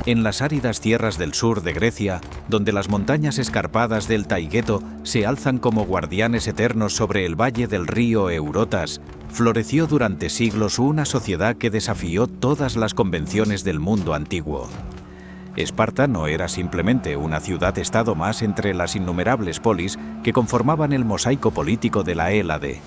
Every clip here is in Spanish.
En las áridas tierras del sur de Grecia, donde las montañas escarpadas del Taygeto se alzan como guardianes eternos sobre el valle del río Eurotas, floreció durante siglos una sociedad que desafió todas las convenciones del mundo antiguo. Esparta no era simplemente una ciudad-estado más entre las innumerables polis que conformaban el mosaico político de la Hélade.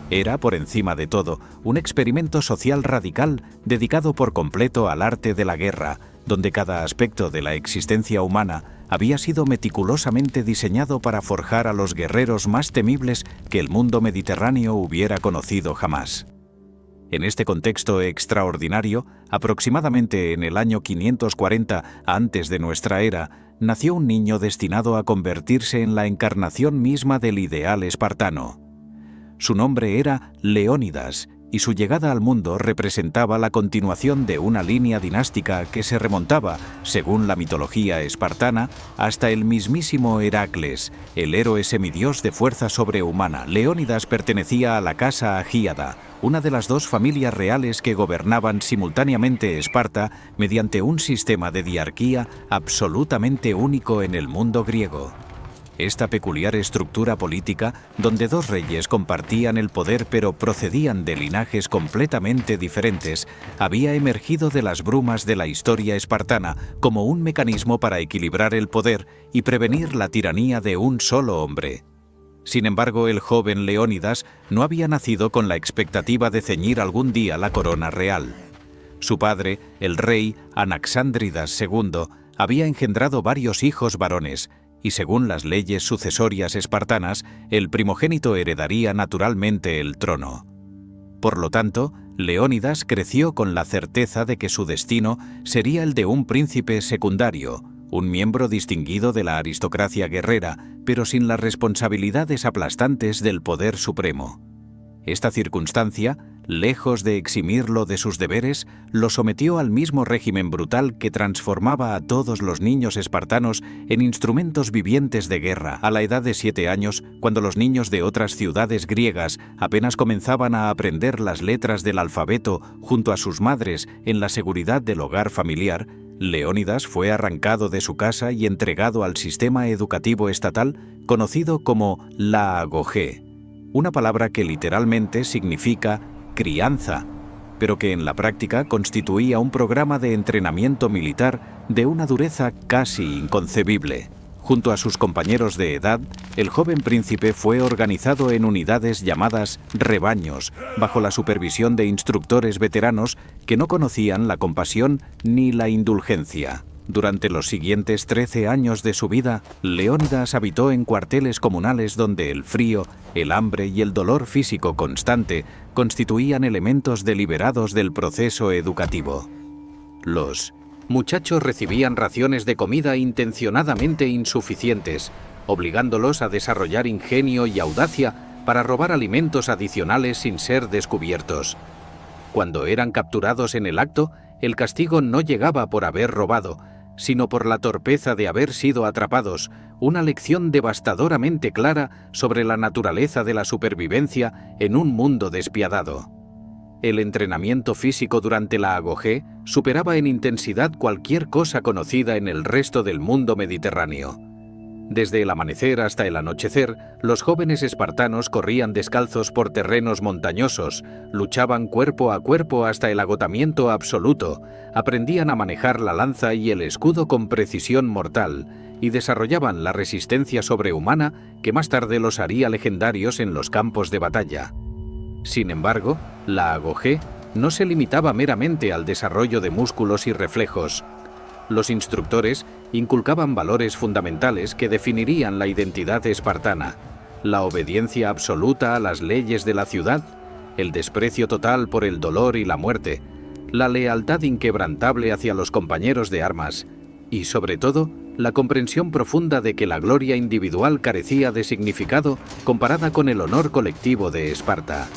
Era, por encima de todo, un experimento social radical dedicado por completo al arte de la guerra, donde cada aspecto de la existencia humana había sido meticulosamente diseñado para forjar a los guerreros más temibles que el mundo mediterráneo hubiera conocido jamás. En este contexto extraordinario, aproximadamente en el año 540 antes de nuestra era, nació un niño destinado a convertirse en la encarnación misma del ideal espartano. Su nombre era Leónidas, y su llegada al mundo representaba la continuación de una línea dinástica que se remontaba, según la mitología espartana, hasta el mismísimo Heracles, el héroe semidios de fuerza sobrehumana. Leónidas pertenecía a la casa Agíada, una de las dos familias reales que gobernaban simultáneamente Esparta mediante un sistema de diarquía absolutamente único en el mundo griego. Esta peculiar estructura política, donde dos reyes compartían el poder pero procedían de linajes completamente diferentes, había emergido de las brumas de la historia espartana como un mecanismo para equilibrar el poder y prevenir la tiranía de un solo hombre. Sin embargo, el joven Leónidas no había nacido con la expectativa de ceñir algún día la corona real. Su padre, el rey Anaxandridas II, había engendrado varios hijos varones, y según las leyes sucesorias espartanas, el primogénito heredaría naturalmente el trono. Por lo tanto, Leónidas creció con la certeza de que su destino sería el de un príncipe secundario, un miembro distinguido de la aristocracia guerrera, pero sin las responsabilidades aplastantes del poder supremo. Esta circunstancia, lejos de eximirlo de sus deberes, lo sometió al mismo régimen brutal que transformaba a todos los niños espartanos en instrumentos vivientes de guerra. A la edad de 7 años, cuando los niños de otras ciudades griegas apenas comenzaban a aprender las letras del alfabeto junto a sus madres en la seguridad del hogar familiar, Leónidas fue arrancado de su casa y entregado al sistema educativo estatal conocido como la agogé, una palabra que literalmente significa crianza, pero que en la práctica constituía un programa de entrenamiento militar de una dureza casi inconcebible. Junto a sus compañeros de edad, el joven príncipe fue organizado en unidades llamadas rebaños, bajo la supervisión de instructores veteranos que no conocían la compasión ni la indulgencia. Durante los siguientes 13 años de su vida, Leónidas habitó en cuarteles comunales donde el frío, el hambre y el dolor físico constante constituían elementos deliberados del proceso educativo. Los muchachos recibían raciones de comida intencionadamente insuficientes, obligándolos a desarrollar ingenio y audacia para robar alimentos adicionales sin ser descubiertos. Cuando eran capturados en el acto, el castigo no llegaba por haber robado, sino por la torpeza de haber sido atrapados, una lección devastadoramente clara sobre la naturaleza de la supervivencia en un mundo despiadado. El entrenamiento físico durante la agogé superaba en intensidad cualquier cosa conocida en el resto del mundo mediterráneo. Desde el amanecer hasta el anochecer, los jóvenes espartanos corrían descalzos por terrenos montañosos, luchaban cuerpo a cuerpo hasta el agotamiento absoluto, aprendían a manejar la lanza y el escudo con precisión mortal y desarrollaban la resistencia sobrehumana que más tarde los haría legendarios en los campos de batalla. Sin embargo, la agogé no se limitaba meramente al desarrollo de músculos y reflejos. Los instructores inculcaban valores fundamentales que definirían la identidad espartana: la obediencia absoluta a las leyes de la ciudad, el desprecio total por el dolor y la muerte, la lealtad inquebrantable hacia los compañeros de armas y, sobre todo, la comprensión profunda de que la gloria individual carecía de significado comparada con el honor colectivo de Esparta.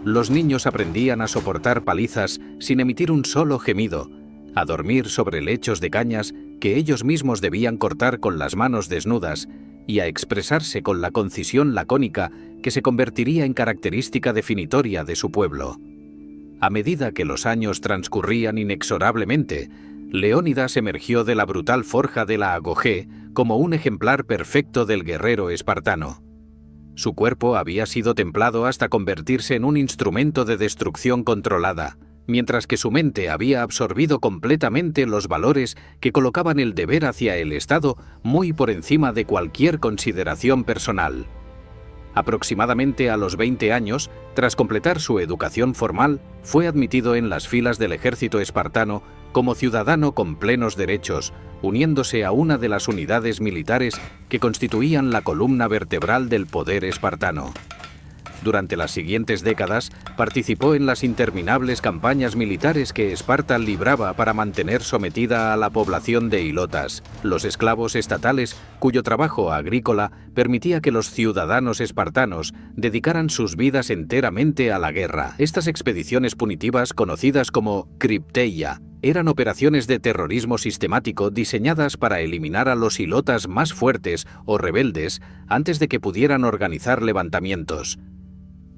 Los niños aprendían a soportar palizas sin emitir un solo gemido, a dormir sobre lechos de cañas que ellos mismos debían cortar con las manos desnudas y a expresarse con la concisión lacónica que se convertiría en característica definitoria de su pueblo. A medida que los años transcurrían inexorablemente, Leónidas emergió de la brutal forja de la Agogé como un ejemplar perfecto del guerrero espartano. Su cuerpo había sido templado hasta convertirse en un instrumento de destrucción controlada, mientras que su mente había absorbido completamente los valores que colocaban el deber hacia el Estado muy por encima de cualquier consideración personal. Aproximadamente a los 20 años, tras completar su educación formal, fue admitido en las filas del ejército espartano como ciudadano con plenos derechos, uniéndose a una de las unidades militares que constituían la columna vertebral del poder espartano. Durante las siguientes décadas, participó en las interminables campañas militares que Esparta libraba para mantener sometida a la población de ilotas, los esclavos estatales cuyo trabajo agrícola permitía que los ciudadanos espartanos dedicaran sus vidas enteramente a la guerra. Estas expediciones punitivas, conocidas como Cripteia, eran operaciones de terrorismo sistemático diseñadas para eliminar a los ilotas más fuertes o rebeldes antes de que pudieran organizar levantamientos.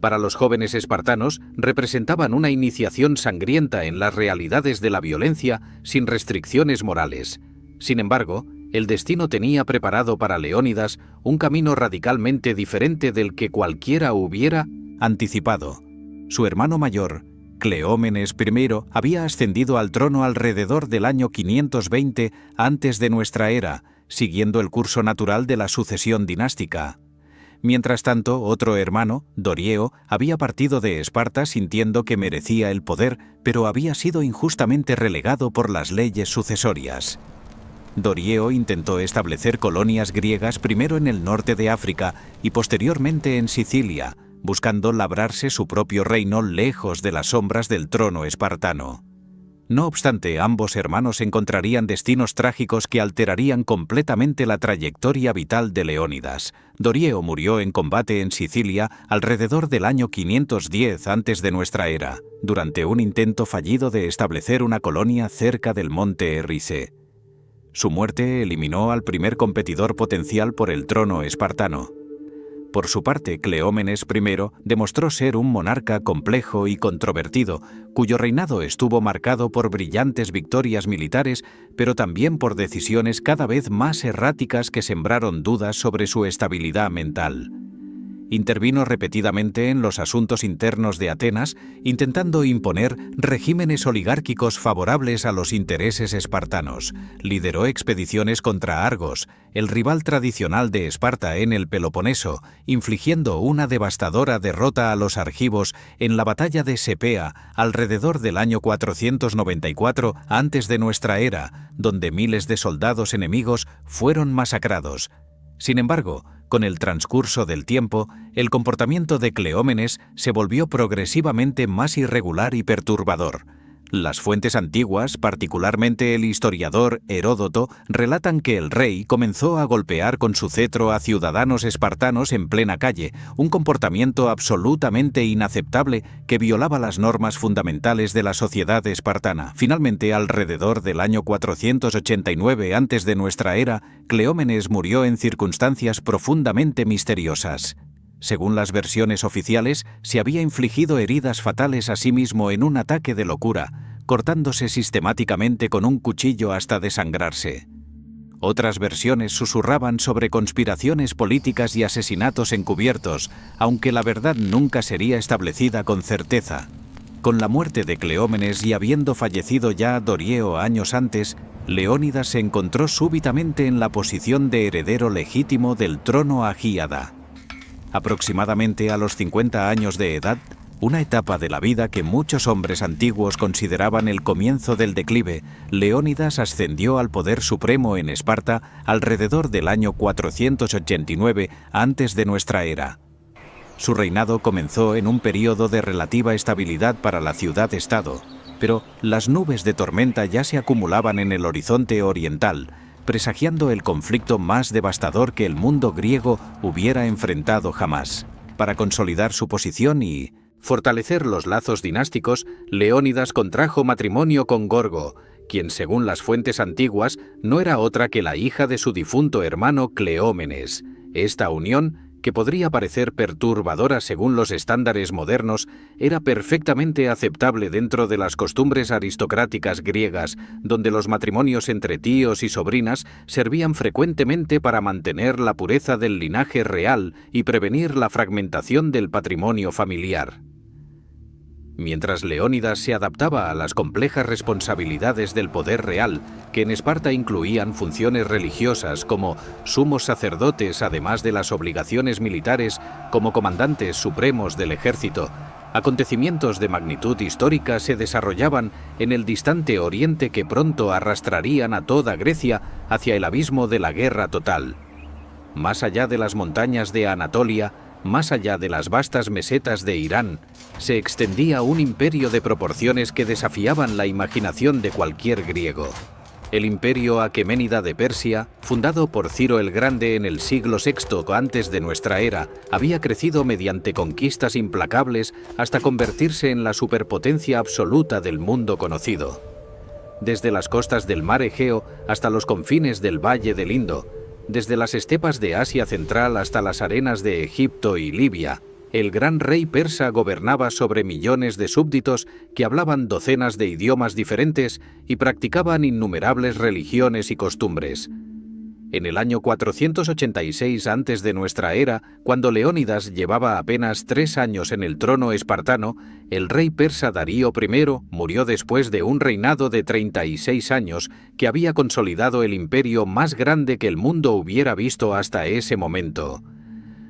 Para los jóvenes espartanos, representaban una iniciación sangrienta en las realidades de la violencia sin restricciones morales. Sin embargo, el destino tenía preparado para Leónidas un camino radicalmente diferente del que cualquiera hubiera anticipado. Su hermano mayor, Cleómenes I, había ascendido al trono alrededor del año 520 antes de nuestra era, siguiendo el curso natural de la sucesión dinástica. Mientras tanto, otro hermano, Dorieo, había partido de Esparta sintiendo que merecía el poder, pero había sido injustamente relegado por las leyes sucesorias. Dorieo intentó establecer colonias griegas primero en el norte de África y posteriormente en Sicilia, buscando labrarse su propio reino lejos de las sombras del trono espartano. No obstante, ambos hermanos encontrarían destinos trágicos que alterarían completamente la trayectoria vital de Leónidas. Dorieo murió en combate en Sicilia alrededor del año 510 antes de nuestra era, durante un intento fallido de establecer una colonia cerca del monte Erice. Su muerte eliminó al primer competidor potencial por el trono espartano. Por su parte, Cleómenes I demostró ser un monarca complejo y controvertido, cuyo reinado estuvo marcado por brillantes victorias militares, pero también por decisiones cada vez más erráticas que sembraron dudas sobre su estabilidad mental. Intervino repetidamente en los asuntos internos de Atenas, intentando imponer regímenes oligárquicos favorables a los intereses espartanos. Lideró expediciones contra Argos, el rival tradicional de Esparta en el Peloponeso, infligiendo una devastadora derrota a los argivos en la batalla de Sepea alrededor del año 494 antes de nuestra era, donde miles de soldados enemigos fueron masacrados. Sin embargo, con el transcurso del tiempo, el comportamiento de Cleómenes se volvió progresivamente más irregular y perturbador. Las fuentes antiguas, particularmente el historiador Heródoto, relatan que el rey comenzó a golpear con su cetro a ciudadanos espartanos en plena calle, un comportamiento absolutamente inaceptable que violaba las normas fundamentales de la sociedad espartana. Finalmente, alrededor del año 489 antes de nuestra era, Cleómenes murió en circunstancias profundamente misteriosas. Según las versiones oficiales, se había infligido heridas fatales a sí mismo en un ataque de locura, cortándose sistemáticamente con un cuchillo hasta desangrarse. Otras versiones susurraban sobre conspiraciones políticas y asesinatos encubiertos, aunque la verdad nunca sería establecida con certeza. Con la muerte de Cleómenes y habiendo fallecido ya Dorieo años antes, Leónidas se encontró súbitamente en la posición de heredero legítimo del trono agíada. Aproximadamente a los 50 años de edad, una etapa de la vida que muchos hombres antiguos consideraban el comienzo del declive, Leónidas ascendió al poder supremo en Esparta alrededor del año 489 antes de nuestra era. Su reinado comenzó en un período de relativa estabilidad para la ciudad-estado, pero las nubes de tormenta ya se acumulaban en el horizonte oriental, presagiando el conflicto más devastador que el mundo griego hubiera enfrentado jamás. Para consolidar su posición y fortalecer los lazos dinásticos, Leónidas contrajo matrimonio con Gorgo, quien según las fuentes antiguas no era otra que la hija de su difunto hermano Cleómenes. Esta unión, que podría parecer perturbadora según los estándares modernos, era perfectamente aceptable dentro de las costumbres aristocráticas griegas, donde los matrimonios entre tíos y sobrinas servían frecuentemente para mantener la pureza del linaje real y prevenir la fragmentación del patrimonio familiar. Mientras Leónidas se adaptaba a las complejas responsabilidades del poder real, que en Esparta incluían funciones religiosas como sumos sacerdotes, además de las obligaciones militares como comandantes supremos del ejército, acontecimientos de magnitud histórica se desarrollaban en el distante oriente que pronto arrastrarían a toda Grecia hacia el abismo de la guerra total. Más allá de las montañas de Anatolia, más allá de las vastas mesetas de Irán, se extendía un imperio de proporciones que desafiaban la imaginación de cualquier griego. El imperio aqueménida de Persia, fundado por Ciro el Grande en el siglo VI antes de nuestra era, había crecido mediante conquistas implacables hasta convertirse en la superpotencia absoluta del mundo conocido. Desde las costas del mar Egeo hasta los confines del Valle del Indo, desde las estepas de Asia Central hasta las arenas de Egipto y Libia, el gran rey persa gobernaba sobre millones de súbditos que hablaban docenas de idiomas diferentes y practicaban innumerables religiones y costumbres. En el año 486 antes de nuestra era, cuando Leónidas llevaba apenas 3 años en el trono espartano, el rey persa Darío I murió después de un reinado de 36 años que había consolidado el imperio más grande que el mundo hubiera visto hasta ese momento.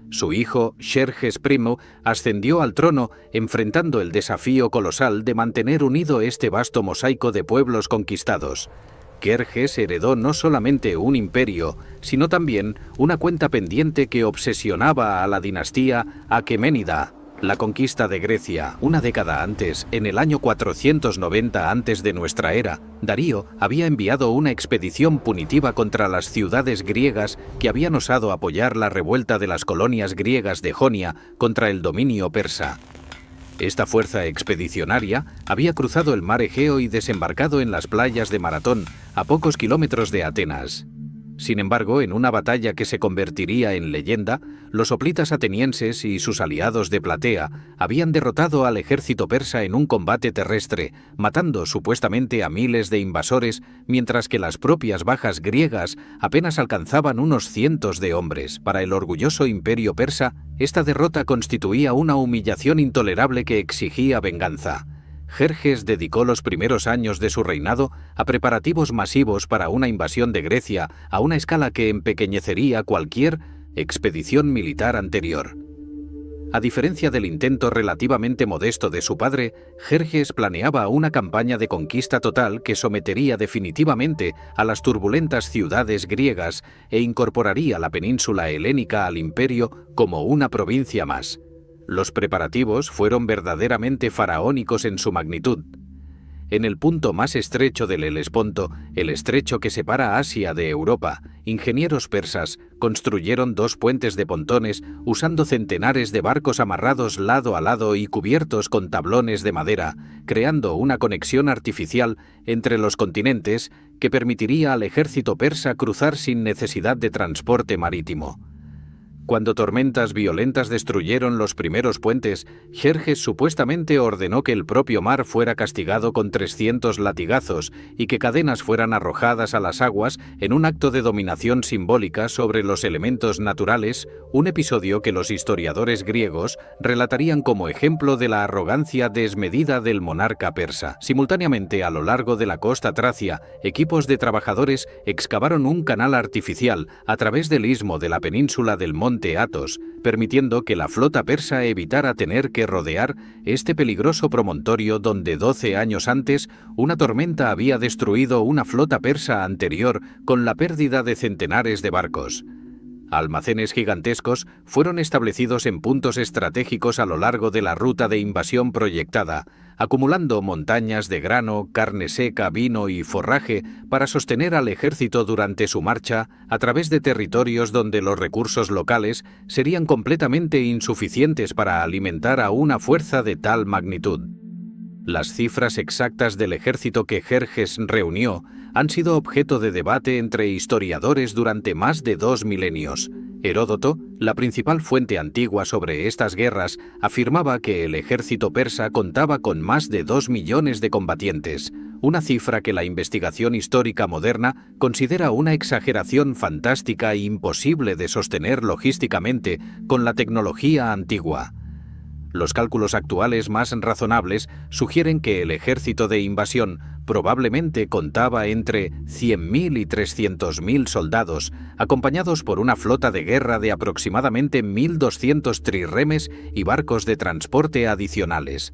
Su hijo, Xerjes I, ascendió al trono enfrentando el desafío colosal de mantener unido este vasto mosaico de pueblos conquistados. Jerjes heredó no solamente un imperio, sino también una cuenta pendiente que obsesionaba a la dinastía aqueménida. La conquista de Grecia, una década antes, en el año 490 antes de nuestra era, Darío había enviado una expedición punitiva contra las ciudades griegas que habían osado apoyar la revuelta de las colonias griegas de Jonia contra el dominio persa. Esta fuerza expedicionaria había cruzado el mar Egeo y desembarcado en las playas de Maratón, a pocos kilómetros de Atenas. Sin embargo, en una batalla que se convertiría en leyenda, los hoplitas atenienses y sus aliados de Platea habían derrotado al ejército persa en un combate terrestre, matando supuestamente a miles de invasores, mientras que las propias bajas griegas apenas alcanzaban unos cientos de hombres. Para el orgulloso imperio persa, esta derrota constituía una humillación intolerable que exigía venganza. Jerjes dedicó los primeros años de su reinado a preparativos masivos para una invasión de Grecia a una escala que empequeñecería cualquier expedición militar anterior. A diferencia del intento relativamente modesto de su padre, Jerjes planeaba una campaña de conquista total que sometería definitivamente a las turbulentas ciudades griegas e incorporaría la península helénica al imperio como una provincia más. Los preparativos fueron verdaderamente faraónicos en su magnitud. En el punto más estrecho del Helesponto, el estrecho que separa Asia de Europa, ingenieros persas construyeron 2 puentes de pontones usando centenares de barcos amarrados lado a lado y cubiertos con tablones de madera, creando una conexión artificial entre los continentes que permitiría al ejército persa cruzar sin necesidad de transporte marítimo. Cuando tormentas violentas destruyeron los primeros puentes, Jerjes supuestamente ordenó que el propio mar fuera castigado con 300 latigazos y que cadenas fueran arrojadas a las aguas en un acto de dominación simbólica sobre los elementos naturales, un episodio que los historiadores griegos relatarían como ejemplo de la arrogancia desmedida del monarca persa. Simultáneamente, a lo largo de la costa tracia, equipos de trabajadores excavaron un canal artificial a través del istmo de la península del monte Athos, permitiendo que la flota persa evitara tener que rodear este peligroso promontorio donde 12 años antes una tormenta había destruido una flota persa anterior con la pérdida de centenares de barcos. Almacenes gigantescos fueron establecidos en puntos estratégicos a lo largo de la ruta de invasión proyectada, acumulando montañas de grano, carne seca, vino y forraje para sostener al ejército durante su marcha a través de territorios donde los recursos locales serían completamente insuficientes para alimentar a una fuerza de tal magnitud. Las cifras exactas del ejército que Jerjes reunió han sido objeto de debate entre historiadores durante más de 2 milenios. Heródoto, la principal fuente antigua sobre estas guerras, afirmaba que el ejército persa contaba con más de 2 millones de combatientes, una cifra que la investigación histórica moderna considera una exageración fantástica e imposible de sostener logísticamente con la tecnología antigua. Los cálculos actuales más razonables sugieren que el ejército de invasión probablemente contaba entre 100.000 y 300.000 soldados, acompañados por una flota de guerra de aproximadamente 1.200 trirremes y barcos de transporte adicionales.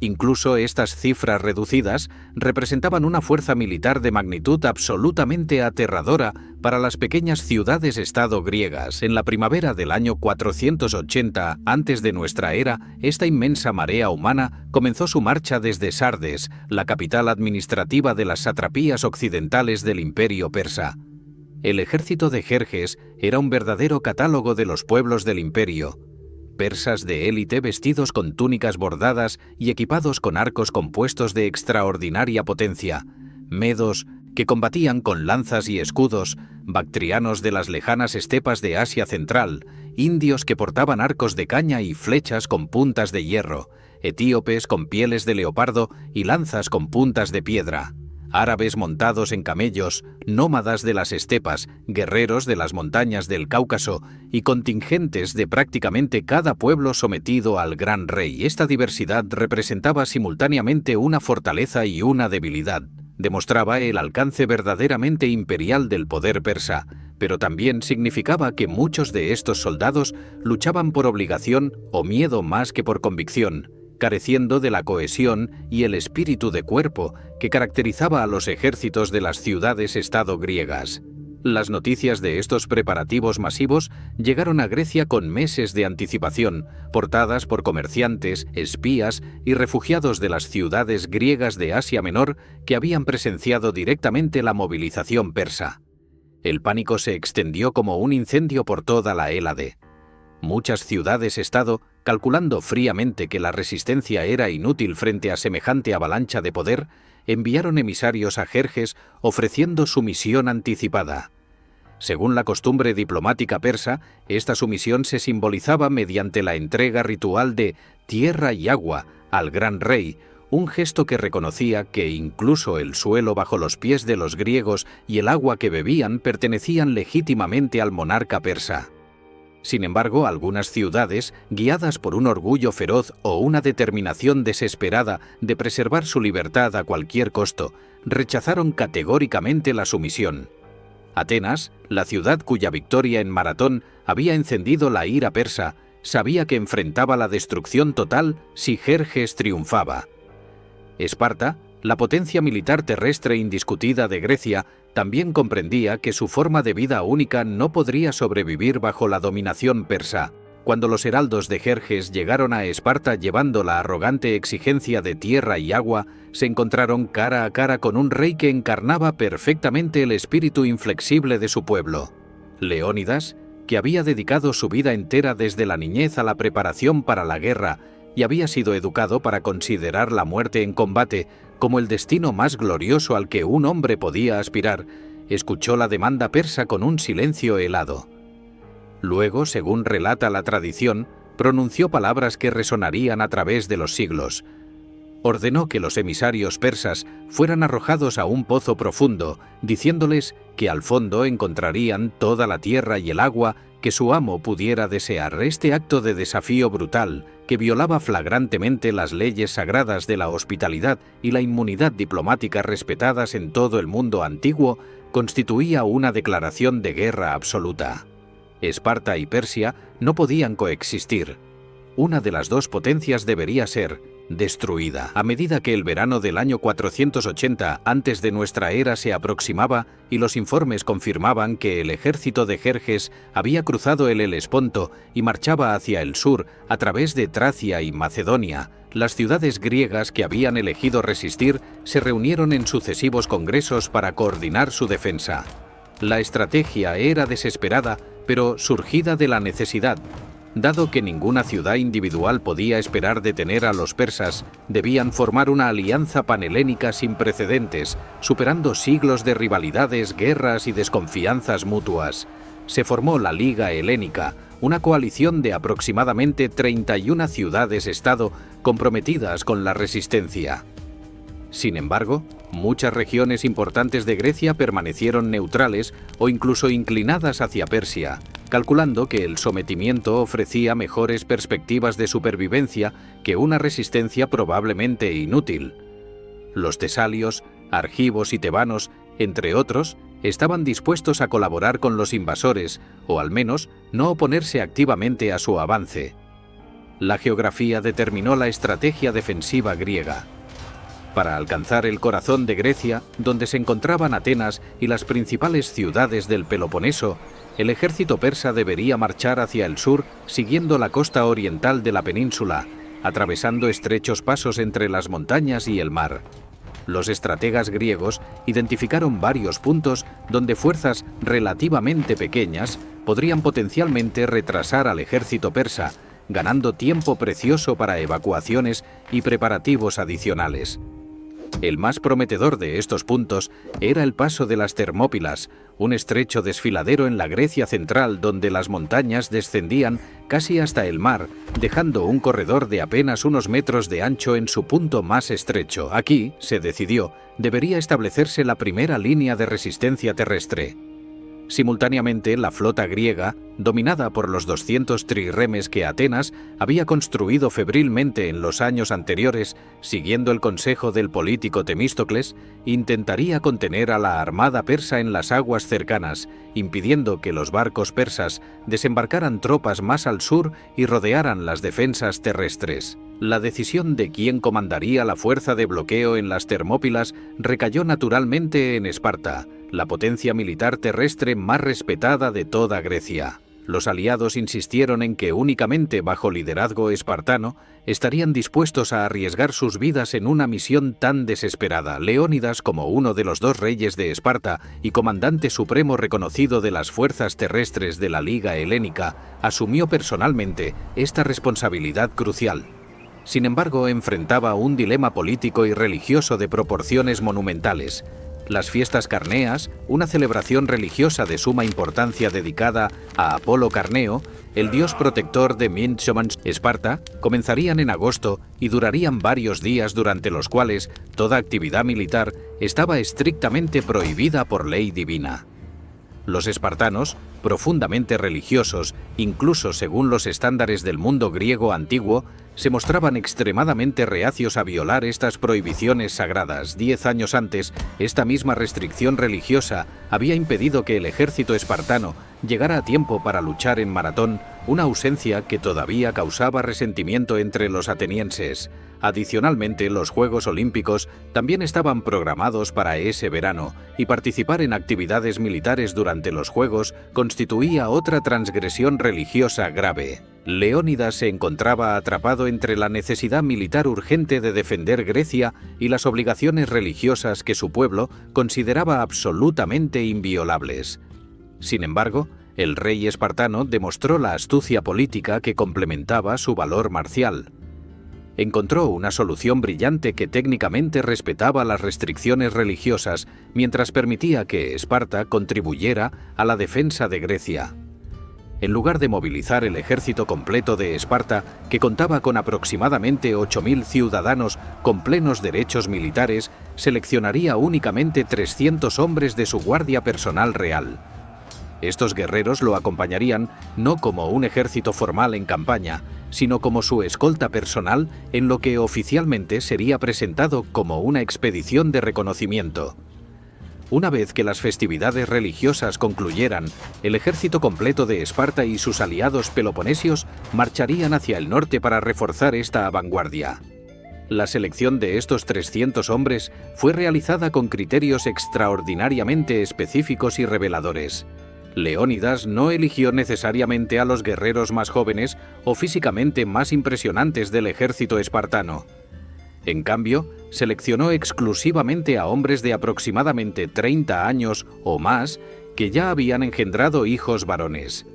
Incluso estas cifras reducidas representaban una fuerza militar de magnitud absolutamente aterradora para las pequeñas ciudades-estado griegas. En la primavera del año 480 antes de nuestra era, esta inmensa marea humana comenzó su marcha desde Sardes, la capital administrativa de las satrapías occidentales del Imperio persa. El ejército de Jerjes era un verdadero catálogo de los pueblos del imperio. Persas de élite vestidos con túnicas bordadas y equipados con arcos compuestos de extraordinaria potencia, medos que combatían con lanzas y escudos, bactrianos de las lejanas estepas de Asia Central, indios que portaban arcos de caña y flechas con puntas de hierro, etíopes con pieles de leopardo y lanzas con puntas de piedra, árabes montados en camellos, nómadas de las estepas, guerreros de las montañas del Cáucaso y contingentes de prácticamente cada pueblo sometido al gran rey. Esta diversidad representaba simultáneamente una fortaleza y una debilidad. Demostraba el alcance verdaderamente imperial del poder persa, pero también significaba que muchos de estos soldados luchaban por obligación o miedo más que por convicción, careciendo de la cohesión y el espíritu de cuerpo que caracterizaba a los ejércitos de las ciudades-estado griegas. Las noticias de estos preparativos masivos llegaron a Grecia con meses de anticipación, portadas por comerciantes, espías y refugiados de las ciudades griegas de Asia Menor que habían presenciado directamente la movilización persa. El pánico se extendió como un incendio por toda la Hélade. Muchas ciudades-estado, calculando fríamente que la resistencia era inútil frente a semejante avalancha de poder, enviaron emisarios a Jerjes ofreciendo sumisión anticipada. Según la costumbre diplomática persa, esta sumisión se simbolizaba mediante la entrega ritual de tierra y agua al gran rey, un gesto que reconocía que incluso el suelo bajo los pies de los griegos y el agua que bebían pertenecían legítimamente al monarca persa. Sin embargo, algunas ciudades, guiadas por un orgullo feroz o una determinación desesperada de preservar su libertad a cualquier costo, rechazaron categóricamente la sumisión. Atenas, la ciudad cuya victoria en Maratón había encendido la ira persa, sabía que enfrentaba la destrucción total si Jerjes triunfaba. Esparta, la potencia militar terrestre indiscutida de Grecia, también comprendía que su forma de vida única no podría sobrevivir bajo la dominación persa. Cuando los heraldos de Jerjes llegaron a Esparta llevando la arrogante exigencia de tierra y agua, se encontraron cara a cara con un rey que encarnaba perfectamente el espíritu inflexible de su pueblo. Leónidas, que había dedicado su vida entera desde la niñez a la preparación para la guerra y había sido educado para considerar la muerte en combate como el destino más glorioso al que un hombre podía aspirar, escuchó la demanda persa con un silencio helado. Luego, según relata la tradición, pronunció palabras que resonarían a través de los siglos. Ordenó que los emisarios persas fueran arrojados a un pozo profundo, diciéndoles que al fondo encontrarían toda la tierra y el agua que su amo pudiera desear. Este acto de desafío brutal, que violaba flagrantemente las leyes sagradas de la hospitalidad y la inmunidad diplomática respetadas en todo el mundo antiguo, constituía una declaración de guerra absoluta. Esparta y Persia no podían coexistir. Una de las dos potencias debería ser destruida. A medida que el verano del año 480 antes de nuestra era se aproximaba y los informes confirmaban que el ejército de Jerjes había cruzado el Helesponto y marchaba hacia el sur a través de Tracia y Macedonia, las ciudades griegas que habían elegido resistir se reunieron en sucesivos congresos para coordinar su defensa. La estrategia era desesperada, pero surgida de la necesidad. Dado que ninguna ciudad individual podía esperar detener a los persas, debían formar una alianza panhelénica sin precedentes, superando siglos de rivalidades, guerras y desconfianzas mutuas. se formó la Liga Helénica, una coalición de aproximadamente 31 ciudades-estado comprometidas con la resistencia. Sin embargo, muchas regiones importantes de Grecia permanecieron neutrales o incluso inclinadas hacia Persia, calculando que el sometimiento ofrecía mejores perspectivas de supervivencia que una resistencia probablemente inútil. Los tesalios, argivos y tebanos, entre otros, estaban dispuestos a colaborar con los invasores, o al menos no oponerse activamente a su avance. La geografía determinó la estrategia defensiva griega. Para alcanzar el corazón de Grecia, donde se encontraban Atenas y las principales ciudades del Peloponeso, el ejército persa debería marchar hacia el sur siguiendo la costa oriental de la península, atravesando estrechos pasos entre las montañas y el mar. Los estrategas griegos identificaron varios puntos donde fuerzas relativamente pequeñas podrían potencialmente retrasar al ejército persa, ganando tiempo precioso para evacuaciones y preparativos adicionales. El más prometedor de estos puntos era el paso de las Termópilas, un estrecho desfiladero en la Grecia central donde las montañas descendían casi hasta el mar, dejando un corredor de apenas unos metros de ancho en su punto más estrecho. Aquí, se decidió, debería establecerse la primera línea de resistencia terrestre. Simultáneamente, la flota griega, dominada por los 200 trirremes que Atenas había construido febrilmente en los años anteriores, siguiendo el consejo del político Temístocles, intentaría contener a la armada persa en las aguas cercanas, impidiendo que los barcos persas desembarcaran tropas más al sur y rodearan las defensas terrestres. La decisión de quién comandaría la fuerza de bloqueo en las Termópilas recayó naturalmente en Esparta, la potencia militar terrestre más respetada de toda Grecia. Los aliados insistieron en que únicamente bajo liderazgo espartano estarían dispuestos a arriesgar sus vidas en una misión tan desesperada. Leónidas, como uno de los dos reyes de Esparta y comandante supremo reconocido de las fuerzas terrestres de la Liga Helénica, asumió personalmente esta responsabilidad crucial. Sin embargo, enfrentaba un dilema político y religioso de proporciones monumentales. Las fiestas carneas, una celebración religiosa de suma importancia dedicada a Apolo Carneo, el dios protector de Minchoman, Esparta, comenzarían en agosto y durarían varios días durante los cuales toda actividad militar estaba estrictamente prohibida por ley divina. Los espartanos, profundamente religiosos, incluso según los estándares del mundo griego antiguo, se mostraban extremadamente reacios a violar estas prohibiciones sagradas. 10 años antes, esta misma restricción religiosa había impedido que el ejército espartano llegara a tiempo para luchar en Maratón, una ausencia que todavía causaba resentimiento entre los atenienses. Adicionalmente, los Juegos Olímpicos también estaban programados para ese verano, y participar en actividades militares durante los Juegos constituía otra transgresión religiosa grave. Leónidas se encontraba atrapado entre la necesidad militar urgente de defender Grecia y las obligaciones religiosas que su pueblo consideraba absolutamente inviolables. Sin embargo, el rey espartano demostró la astucia política que complementaba su valor marcial. Encontró una solución brillante que técnicamente respetaba las restricciones religiosas mientras permitía que Esparta contribuyera a la defensa de Grecia. En lugar de movilizar el ejército completo de Esparta, que contaba con aproximadamente 8.000 ciudadanos con plenos derechos militares, seleccionaría únicamente 300 hombres de su guardia personal real. Estos guerreros lo acompañarían no como un ejército formal en campaña, sino como su escolta personal en lo que oficialmente sería presentado como una expedición de reconocimiento. Una vez que las festividades religiosas concluyeran, el ejército completo de Esparta y sus aliados peloponesios marcharían hacia el norte para reforzar esta vanguardia. La selección de estos 300 hombres fue realizada con criterios extraordinariamente específicos y reveladores. Leónidas no eligió necesariamente a los guerreros más jóvenes o físicamente más impresionantes del ejército espartano. En cambio, seleccionó exclusivamente a hombres de aproximadamente 30 años o más que ya habían engendrado hijos varones.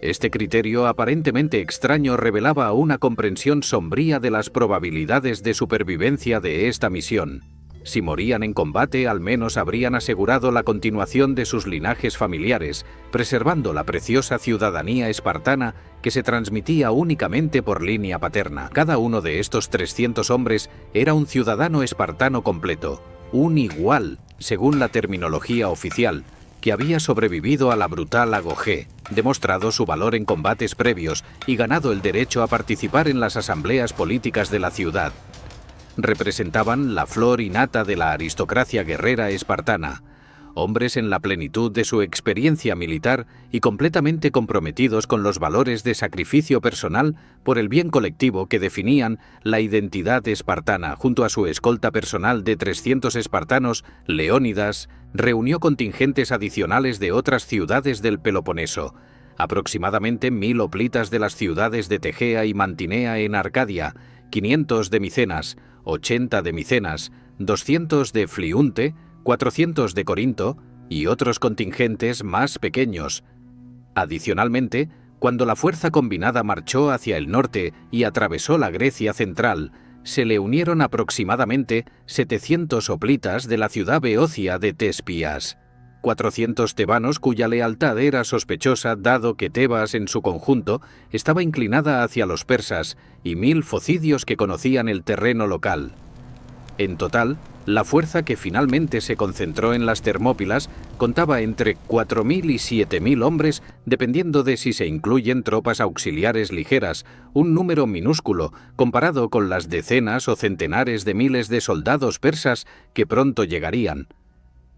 Este criterio aparentemente extraño revelaba una comprensión sombría de las probabilidades de supervivencia de esta misión. Si morían en combate, al menos habrían asegurado la continuación de sus linajes familiares, preservando la preciosa ciudadanía espartana que se transmitía únicamente por línea paterna. Cada uno de estos 300 hombres era un ciudadano espartano completo, un igual, según la terminología oficial, que había sobrevivido a la brutal agogé, demostrado su valor en combates previos y ganado el derecho a participar en las asambleas políticas de la ciudad. Representaban la flor innata de la aristocracia guerrera espartana, hombres en la plenitud de su experiencia militar y completamente comprometidos con los valores de sacrificio personal por el bien colectivo que definían la identidad espartana. Junto a su escolta personal de 300 espartanos, Leónidas reunió contingentes adicionales de otras ciudades del Peloponeso, aproximadamente 1000 hoplitas de las ciudades de Tegea y Mantinea en Arcadia, 500 de Micenas, 80 de Micenas, 200 de Fliunte, 400 de Corinto y otros contingentes más pequeños. Adicionalmente, cuando la fuerza combinada marchó hacia el norte y atravesó la Grecia central, se le unieron aproximadamente 700 hoplitas de la ciudad beocia de Tespias, 400 tebanos cuya lealtad era sospechosa dado que Tebas en su conjunto estaba inclinada hacia los persas y 1000 focidios que conocían el terreno local. En total, la fuerza que finalmente se concentró en las Termópilas contaba entre 4000 y 7000 hombres, dependiendo de si se incluyen tropas auxiliares ligeras, un número minúsculo comparado con las decenas o centenares de miles de soldados persas que pronto llegarían.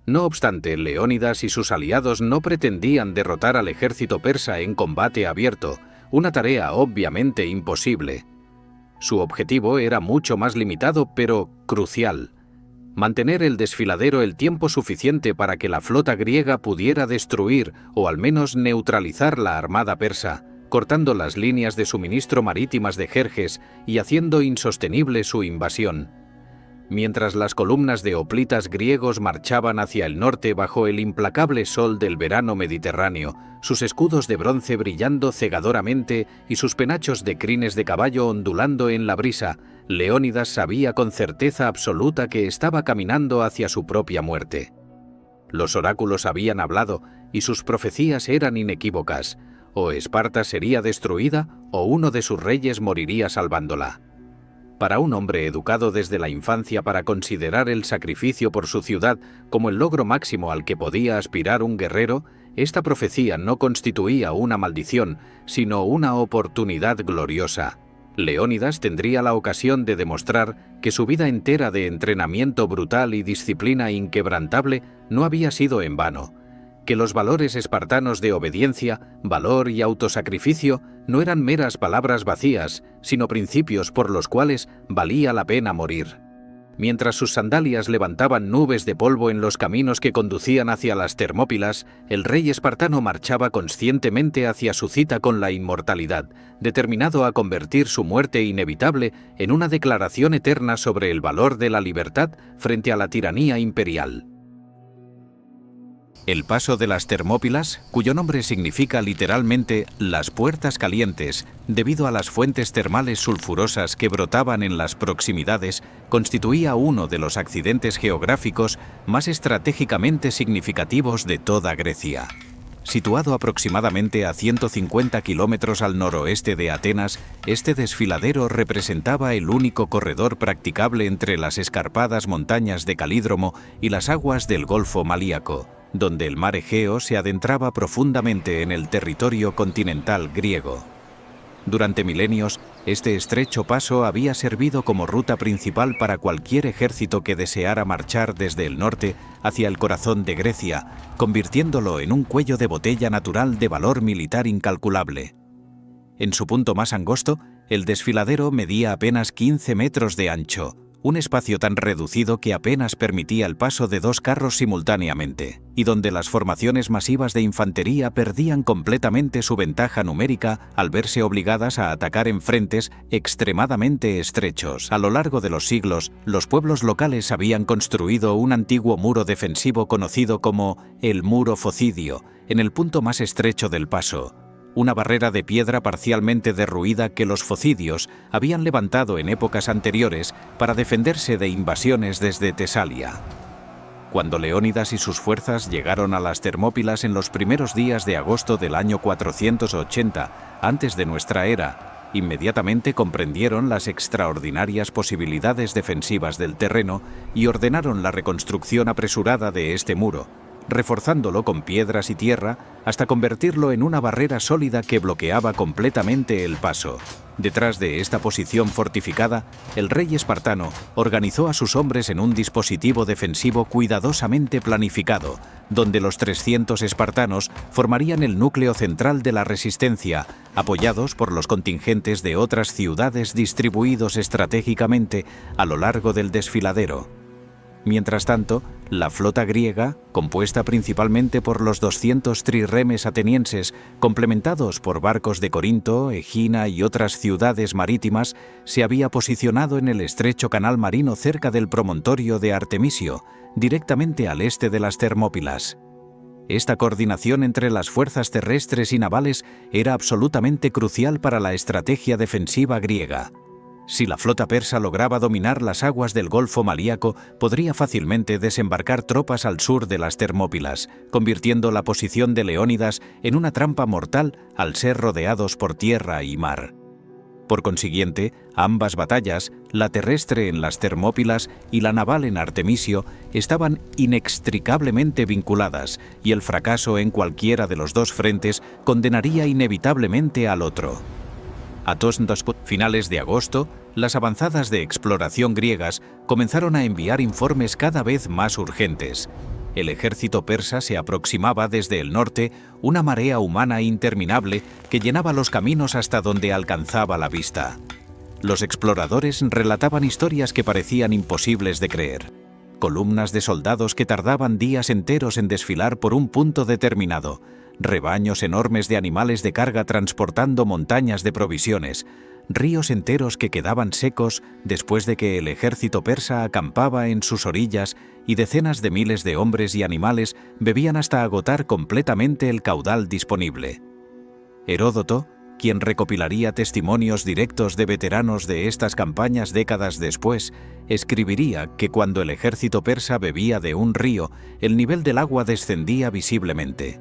No obstante, Leónidas y sus aliados no pretendían derrotar al ejército persa en combate abierto, una tarea obviamente imposible. Su objetivo era mucho más limitado, pero crucial: mantener el desfiladero el tiempo suficiente para que la flota griega pudiera destruir o al menos neutralizar la armada persa, cortando las líneas de suministro marítimas de Jerjes y haciendo insostenible su invasión. Mientras las columnas de hoplitas griegos marchaban hacia el norte bajo el implacable sol del verano mediterráneo, sus escudos de bronce brillando cegadoramente y sus penachos de crines de caballo ondulando en la brisa, Leónidas sabía con certeza absoluta que estaba caminando hacia su propia muerte. Los oráculos habían hablado y sus profecías eran inequívocas: o Esparta sería destruida o uno de sus reyes moriría salvándola. Para un hombre educado desde la infancia para considerar el sacrificio por su ciudad como el logro máximo al que podía aspirar un guerrero, esta profecía no constituía una maldición, sino una oportunidad gloriosa. Leónidas tendría la ocasión de demostrar que su vida entera de entrenamiento brutal y disciplina inquebrantable no había sido en vano, que los valores espartanos de obediencia, valor y autosacrificio no eran meras palabras vacías, sino principios por los cuales valía la pena morir. Mientras sus sandalias levantaban nubes de polvo en los caminos que conducían hacia las Termópilas, el rey espartano marchaba conscientemente hacia su cita con la inmortalidad, determinado a convertir su muerte inevitable en una declaración eterna sobre el valor de la libertad frente a la tiranía imperial. El paso de las Termópilas, cuyo nombre significa literalmente las puertas calientes, debido a las fuentes termales sulfurosas que brotaban en las proximidades, constituía uno de los accidentes geográficos más estratégicamente significativos de toda Grecia. Situado aproximadamente a 150 kilómetros al noroeste de Atenas, este desfiladero representaba el único corredor practicable entre las escarpadas montañas de Calídromo y las aguas del Golfo Malíaco, donde el mar Egeo se adentraba profundamente en el territorio continental griego. Durante milenios, este estrecho paso había servido como ruta principal para cualquier ejército que deseara marchar desde el norte hacia el corazón de Grecia, convirtiéndolo en un cuello de botella natural de valor militar incalculable. En su punto más angosto, el desfiladero medía apenas 15 metros de ancho, un espacio tan reducido que apenas permitía el paso de 2 carros simultáneamente, y donde las formaciones masivas de infantería perdían completamente su ventaja numérica al verse obligadas a atacar en frentes extremadamente estrechos. A lo largo de los siglos, los pueblos locales habían construido un antiguo muro defensivo conocido como el Muro Focidio, en el punto más estrecho del paso, una barrera de piedra parcialmente derruida que los focidios habían levantado en épocas anteriores para defenderse de invasiones desde Tesalia. Cuando Leónidas y sus fuerzas llegaron a las Termópilas en los primeros días de agosto del año 480 antes de nuestra era, inmediatamente comprendieron las extraordinarias posibilidades defensivas del terreno y ordenaron la reconstrucción apresurada de este muro, reforzándolo con piedras y tierra hasta convertirlo en una barrera sólida que bloqueaba completamente el paso. Detrás de esta posición fortificada, el rey espartano organizó a sus hombres en un dispositivo defensivo cuidadosamente planificado, donde los 300 espartanos formarían el núcleo central de la resistencia, apoyados por los contingentes de otras ciudades distribuidos estratégicamente a lo largo del desfiladero. Mientras tanto, la flota griega, compuesta principalmente por los 200 trirremes atenienses, complementados por barcos de Corinto, Egina y otras ciudades marítimas, se había posicionado en el estrecho canal marino cerca del promontorio de Artemisio, directamente al este de las Termópilas. Esta coordinación entre las fuerzas terrestres y navales era absolutamente crucial para la estrategia defensiva griega. Si la flota persa lograba dominar las aguas del Golfo Malíaco, podría fácilmente desembarcar tropas al sur de las Termópilas, convirtiendo la posición de Leónidas en una trampa mortal al ser rodeados por tierra y mar. Por consiguiente, ambas batallas, la terrestre en las Termópilas y la naval en Artemisio, estaban inextricablemente vinculadas, y el fracaso en cualquiera de los dos frentes condenaría inevitablemente al otro. A finales de agosto, las avanzadas de exploración griegas comenzaron a enviar informes cada vez más urgentes. El ejército persa se aproximaba desde el norte, una marea humana interminable que llenaba los caminos hasta donde alcanzaba la vista. Los exploradores relataban historias que parecían imposibles de creer. Columnas de soldados que tardaban días enteros en desfilar por un punto determinado, rebaños enormes de animales de carga transportando montañas de provisiones, ríos enteros que quedaban secos después de que el ejército persa acampaba en sus orillas y decenas de miles de hombres y animales bebían hasta agotar completamente el caudal disponible. Heródoto, quien recopilaría testimonios directos de veteranos de estas campañas décadas después, escribiría que cuando el ejército persa bebía de un río, el nivel del agua descendía visiblemente.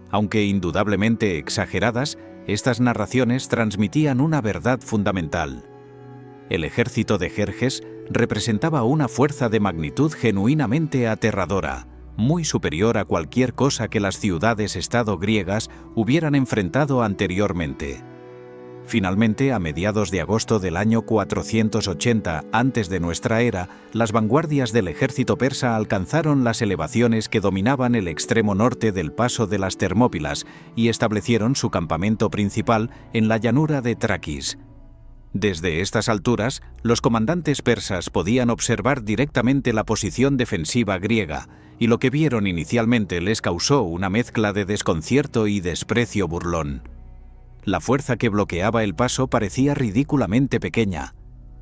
Aunque indudablemente exageradas, estas narraciones transmitían una verdad fundamental. El ejército de Jerjes representaba una fuerza de magnitud genuinamente aterradora, muy superior a cualquier cosa que las ciudades-estado griegas hubieran enfrentado anteriormente. Finalmente, a mediados de agosto del año 480 antes de nuestra era, las vanguardias del ejército persa alcanzaron las elevaciones que dominaban el extremo norte del paso de las Termópilas y establecieron su campamento principal en la llanura de Traquis. Desde estas alturas, los comandantes persas podían observar directamente la posición defensiva griega, y lo que vieron inicialmente les causó una mezcla de desconcierto y desprecio burlón. La fuerza que bloqueaba el paso parecía ridículamente pequeña.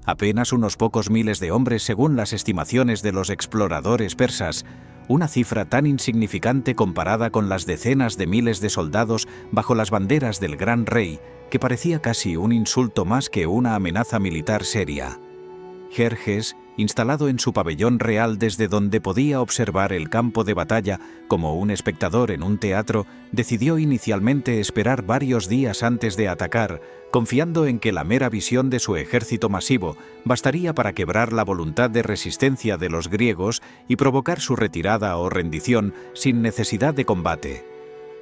Apenas unos pocos miles de hombres según las estimaciones de los exploradores persas, una cifra tan insignificante comparada con las decenas de miles de soldados bajo las banderas del gran rey, que parecía casi un insulto más que una amenaza militar seria. Jerjes, instalado en su pabellón real desde donde podía observar el campo de batalla como un espectador en un teatro, decidió inicialmente esperar varios días antes de atacar, confiando en que la mera visión de su ejército masivo bastaría para quebrar la voluntad de resistencia de los griegos y provocar su retirada o rendición sin necesidad de combate.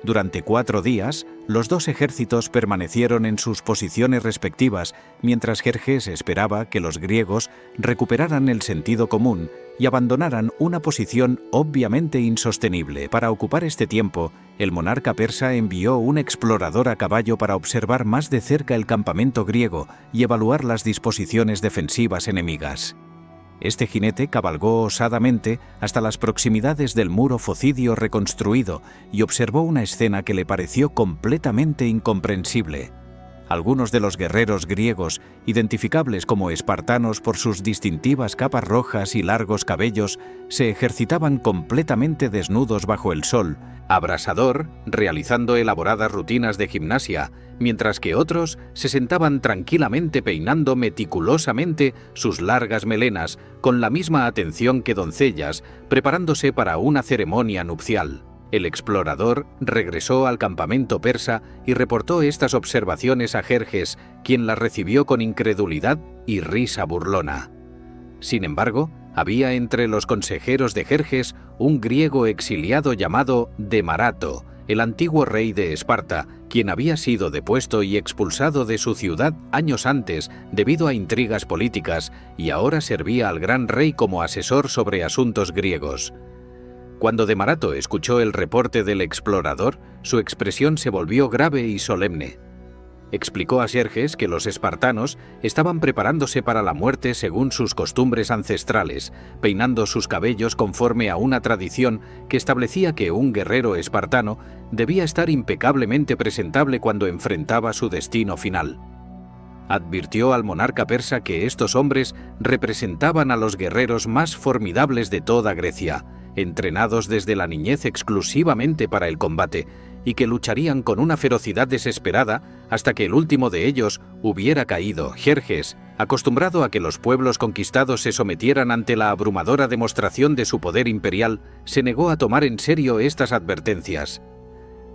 Durante 4 días, los dos ejércitos permanecieron en sus posiciones respectivas, mientras Jerjes esperaba que los griegos recuperaran el sentido común y abandonaran una posición obviamente insostenible. Para ocupar este tiempo, el monarca persa envió un explorador a caballo para observar más de cerca el campamento griego y evaluar las disposiciones defensivas enemigas. Este jinete cabalgó osadamente hasta las proximidades del muro focidio reconstruido y observó una escena que le pareció completamente incomprensible. Algunos de los guerreros griegos, identificables como espartanos por sus distintivas capas rojas y largos cabellos, se ejercitaban completamente desnudos bajo el sol, abrasador, realizando elaboradas rutinas de gimnasia, mientras que otros se sentaban tranquilamente peinando meticulosamente sus largas melenas con la misma atención que doncellas, preparándose para una ceremonia nupcial. El explorador regresó al campamento persa y reportó estas observaciones a Jerjes, quien las recibió con incredulidad y risa burlona. Sin embargo, había entre los consejeros de Jerjes un griego exiliado llamado Demarato, el antiguo rey de Esparta, quien había sido depuesto y expulsado de su ciudad años antes debido a intrigas políticas y ahora servía al gran rey como asesor sobre asuntos griegos. Cuando Demarato escuchó el reporte del explorador, su expresión se volvió grave y solemne. Explicó a Jerjes que los espartanos estaban preparándose para la muerte según sus costumbres ancestrales, peinando sus cabellos conforme a una tradición que establecía que un guerrero espartano debía estar impecablemente presentable cuando enfrentaba su destino final. Advirtió al monarca persa que estos hombres representaban a los guerreros más formidables de toda Grecia, entrenados desde la niñez exclusivamente para el combate, y que lucharían con una ferocidad desesperada hasta que el último de ellos hubiera caído. Jerjes, acostumbrado a que los pueblos conquistados se sometieran ante la abrumadora demostración de su poder imperial, se negó a tomar en serio estas advertencias.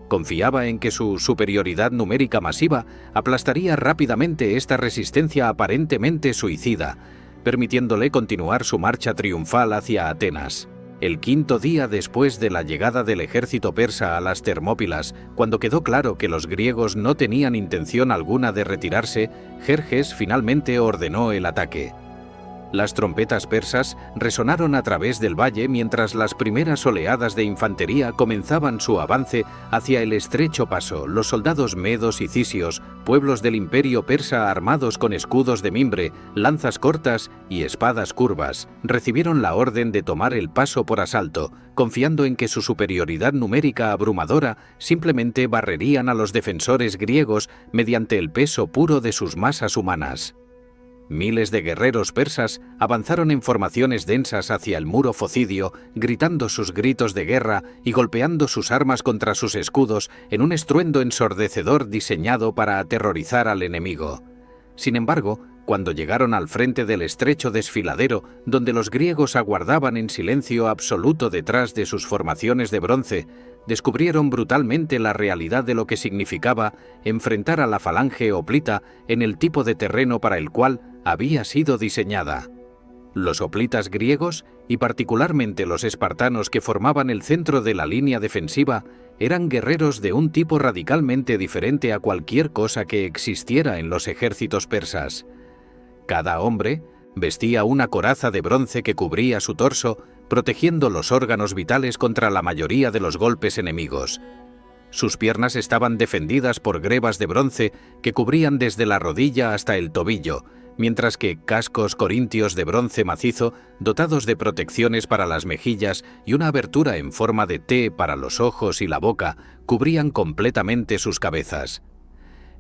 Confiaba en que su superioridad numérica masiva aplastaría rápidamente esta resistencia aparentemente suicida, permitiéndole continuar su marcha triunfal hacia Atenas. El quinto día después de la llegada del ejército persa a las Termópilas, cuando quedó claro que los griegos no tenían intención alguna de retirarse, Jerjes finalmente ordenó el ataque. Las trompetas persas resonaron a través del valle mientras las primeras oleadas de infantería comenzaban su avance hacia el estrecho paso. Los soldados medos y cisios, pueblos del imperio persa armados con escudos de mimbre, lanzas cortas y espadas curvas, recibieron la orden de tomar el paso por asalto, confiando en que su superioridad numérica abrumadora simplemente barrerían a los defensores griegos mediante el peso puro de sus masas humanas. Miles de guerreros persas avanzaron en formaciones densas hacia el muro focidio, gritando sus gritos de guerra y golpeando sus armas contra sus escudos en un estruendo ensordecedor diseñado para aterrorizar al enemigo. Sin embargo, cuando llegaron al frente del estrecho desfiladero, donde los griegos aguardaban en silencio absoluto detrás de sus formaciones de bronce, descubrieron brutalmente la realidad de lo que significaba enfrentar a la falange hoplita en el tipo de terreno para el cual había sido diseñada. Los hoplitas griegos, y particularmente los espartanos que formaban el centro de la línea defensiva, eran guerreros de un tipo radicalmente diferente a cualquier cosa que existiera en los ejércitos persas. Cada hombre vestía una coraza de bronce que cubría su torso, protegiendo los órganos vitales contra la mayoría de los golpes enemigos. Sus piernas estaban defendidas por grebas de bronce que cubrían desde la rodilla hasta el tobillo, mientras que cascos corintios de bronce macizo, dotados de protecciones para las mejillas y una abertura en forma de T para los ojos y la boca, cubrían completamente sus cabezas.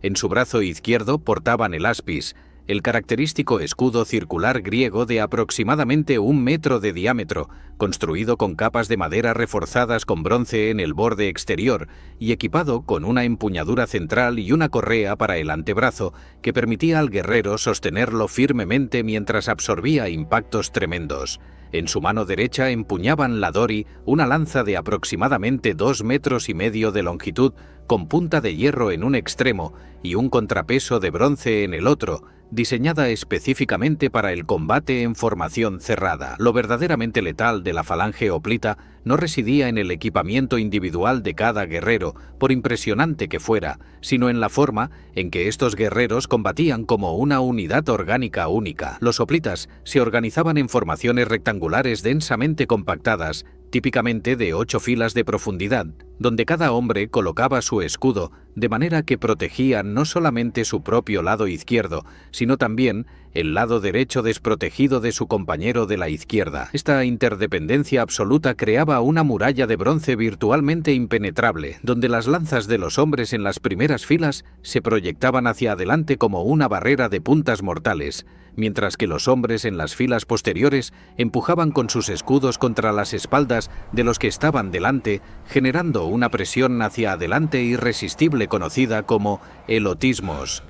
En su brazo izquierdo portaban el aspis, el característico escudo circular griego de aproximadamente 1 metro de diámetro, construido con capas de madera reforzadas con bronce en el borde exterior y equipado con una empuñadura central y una correa para el antebrazo que permitía al guerrero sostenerlo firmemente mientras absorbía impactos tremendos. En su mano derecha empuñaban la dori, una lanza de aproximadamente 2,5 metros de longitud, con punta de hierro en un extremo y un contrapeso de bronce en el otro, diseñada específicamente para el combate en formación cerrada. Lo verdaderamente letal de la falange hoplita no residía en el equipamiento individual de cada guerrero, por impresionante que fuera, sino en la forma en que estos guerreros combatían como una unidad orgánica única. Los hoplitas se organizaban en formaciones rectangulares densamente compactadas, típicamente de 8 filas de profundidad, donde cada hombre colocaba su escudo, de manera que protegía no solamente su propio lado izquierdo, sino también el lado derecho desprotegido de su compañero de la izquierda. Esta interdependencia absoluta creaba una muralla de bronce virtualmente impenetrable, donde las lanzas de los hombres en las primeras filas se proyectaban hacia adelante como una barrera de puntas mortales, mientras que los hombres en las filas posteriores empujaban con sus escudos contra las espaldas de los que estaban delante, generando una presión hacia adelante irresistible conocida como elotismos.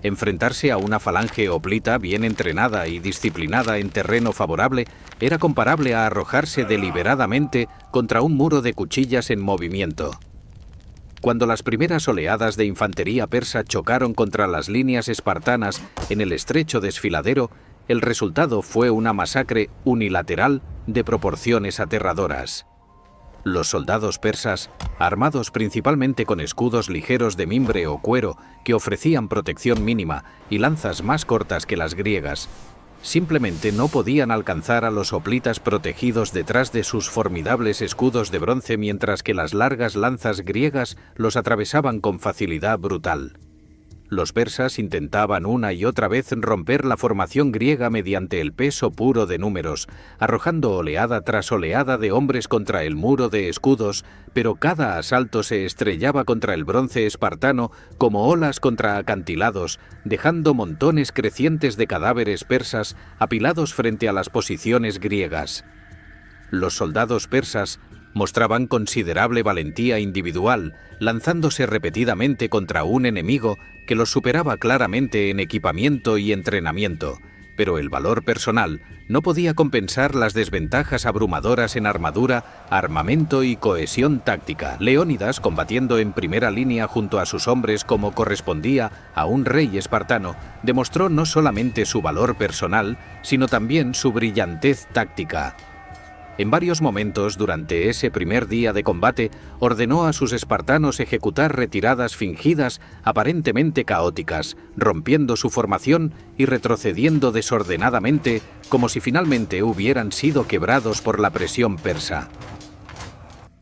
Enfrentarse a una falange hoplita bien entrenada y disciplinada en terreno favorable era comparable a arrojarse deliberadamente contra un muro de cuchillas en movimiento. Cuando las primeras oleadas de infantería persa chocaron contra las líneas espartanas en el estrecho desfiladero, el resultado fue una masacre unilateral de proporciones aterradoras. Los soldados persas, armados principalmente con escudos ligeros de mimbre o cuero que ofrecían protección mínima y lanzas más cortas que las griegas, simplemente no podían alcanzar a los hoplitas protegidos detrás de sus formidables escudos de bronce, mientras que las largas lanzas griegas los atravesaban con facilidad brutal. Los persas intentaban una y otra vez romper la formación griega mediante el peso puro de números, arrojando oleada tras oleada de hombres contra el muro de escudos, pero cada asalto se estrellaba contra el bronce espartano como olas contra acantilados, dejando montones crecientes de cadáveres persas apilados frente a las posiciones griegas. Los soldados persas mostraban considerable valentía individual, lanzándose repetidamente contra un enemigo que los superaba claramente en equipamiento y entrenamiento, pero el valor personal no podía compensar las desventajas abrumadoras en armadura, armamento y cohesión táctica. Leónidas, combatiendo en primera línea junto a sus hombres como correspondía a un rey espartano, demostró no solamente su valor personal, sino también su brillantez táctica. En varios momentos durante ese primer día de combate ordenó a sus espartanos ejecutar retiradas fingidas aparentemente caóticas, rompiendo su formación y retrocediendo desordenadamente como si finalmente hubieran sido quebrados por la presión persa.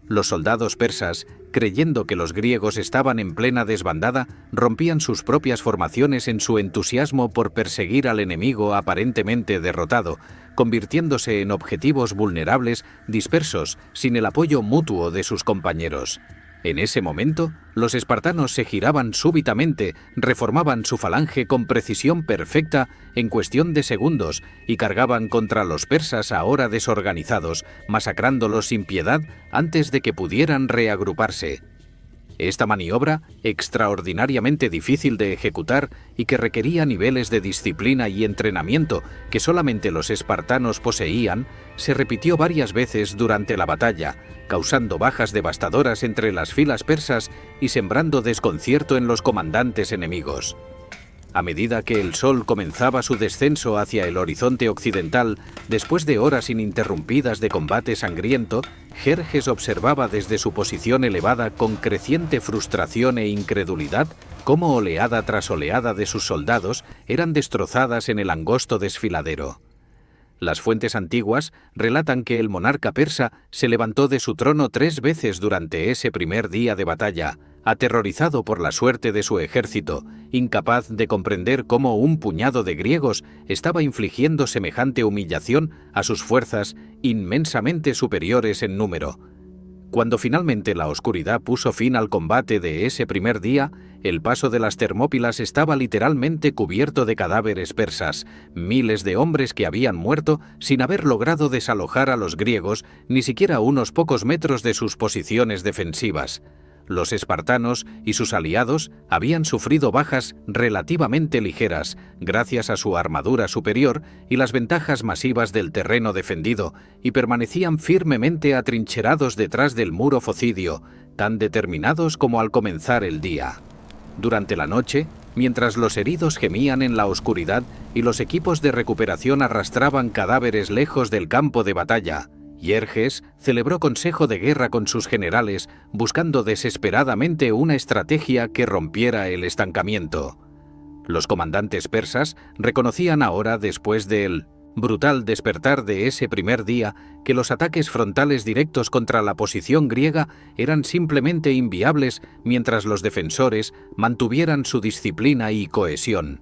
Los soldados persas, creyendo que los griegos estaban en plena desbandada, rompían sus propias formaciones en su entusiasmo por perseguir al enemigo aparentemente derrotado, convirtiéndose en objetivos vulnerables dispersos sin el apoyo mutuo de sus compañeros. En ese momento, los espartanos se giraban súbitamente, reformaban su falange con precisión perfecta en cuestión de segundos y cargaban contra los persas ahora desorganizados, masacrándolos sin piedad antes de que pudieran reagruparse. Esta maniobra, extraordinariamente difícil de ejecutar y que requería niveles de disciplina y entrenamiento que solamente los espartanos poseían, se repitió varias veces durante la batalla, causando bajas devastadoras entre las filas persas y sembrando desconcierto en los comandantes enemigos. A medida que el sol comenzaba su descenso hacia el horizonte occidental, después de horas ininterrumpidas de combate sangriento, Jerjes observaba desde su posición elevada con creciente frustración e incredulidad cómo oleada tras oleada de sus soldados eran destrozadas en el angosto desfiladero. Las fuentes antiguas relatan que el monarca persa se levantó de su trono 3 veces durante ese primer día de batalla, aterrorizado por la suerte de su ejército, incapaz de comprender cómo un puñado de griegos estaba infligiendo semejante humillación a sus fuerzas inmensamente superiores en número. Cuando finalmente la oscuridad puso fin al combate de ese primer día, el paso de las Termópilas estaba literalmente cubierto de cadáveres persas, miles de hombres que habían muerto sin haber logrado desalojar a los griegos ni siquiera a unos pocos metros de sus posiciones defensivas. Los espartanos y sus aliados habían sufrido bajas relativamente ligeras gracias a su armadura superior y las ventajas masivas del terreno defendido, y permanecían firmemente atrincherados detrás del muro focidio, tan determinados como al comenzar el día. Durante la noche, mientras los heridos gemían en la oscuridad y los equipos de recuperación arrastraban cadáveres lejos del campo de batalla, Jerjes celebró consejo de guerra con sus generales, buscando desesperadamente una estrategia que rompiera el estancamiento. Los comandantes persas reconocían ahora, después del Brutal despertar de ese primer día que los ataques frontales directos contra la posición griega eran simplemente inviables mientras los defensores mantuvieran su disciplina y cohesión.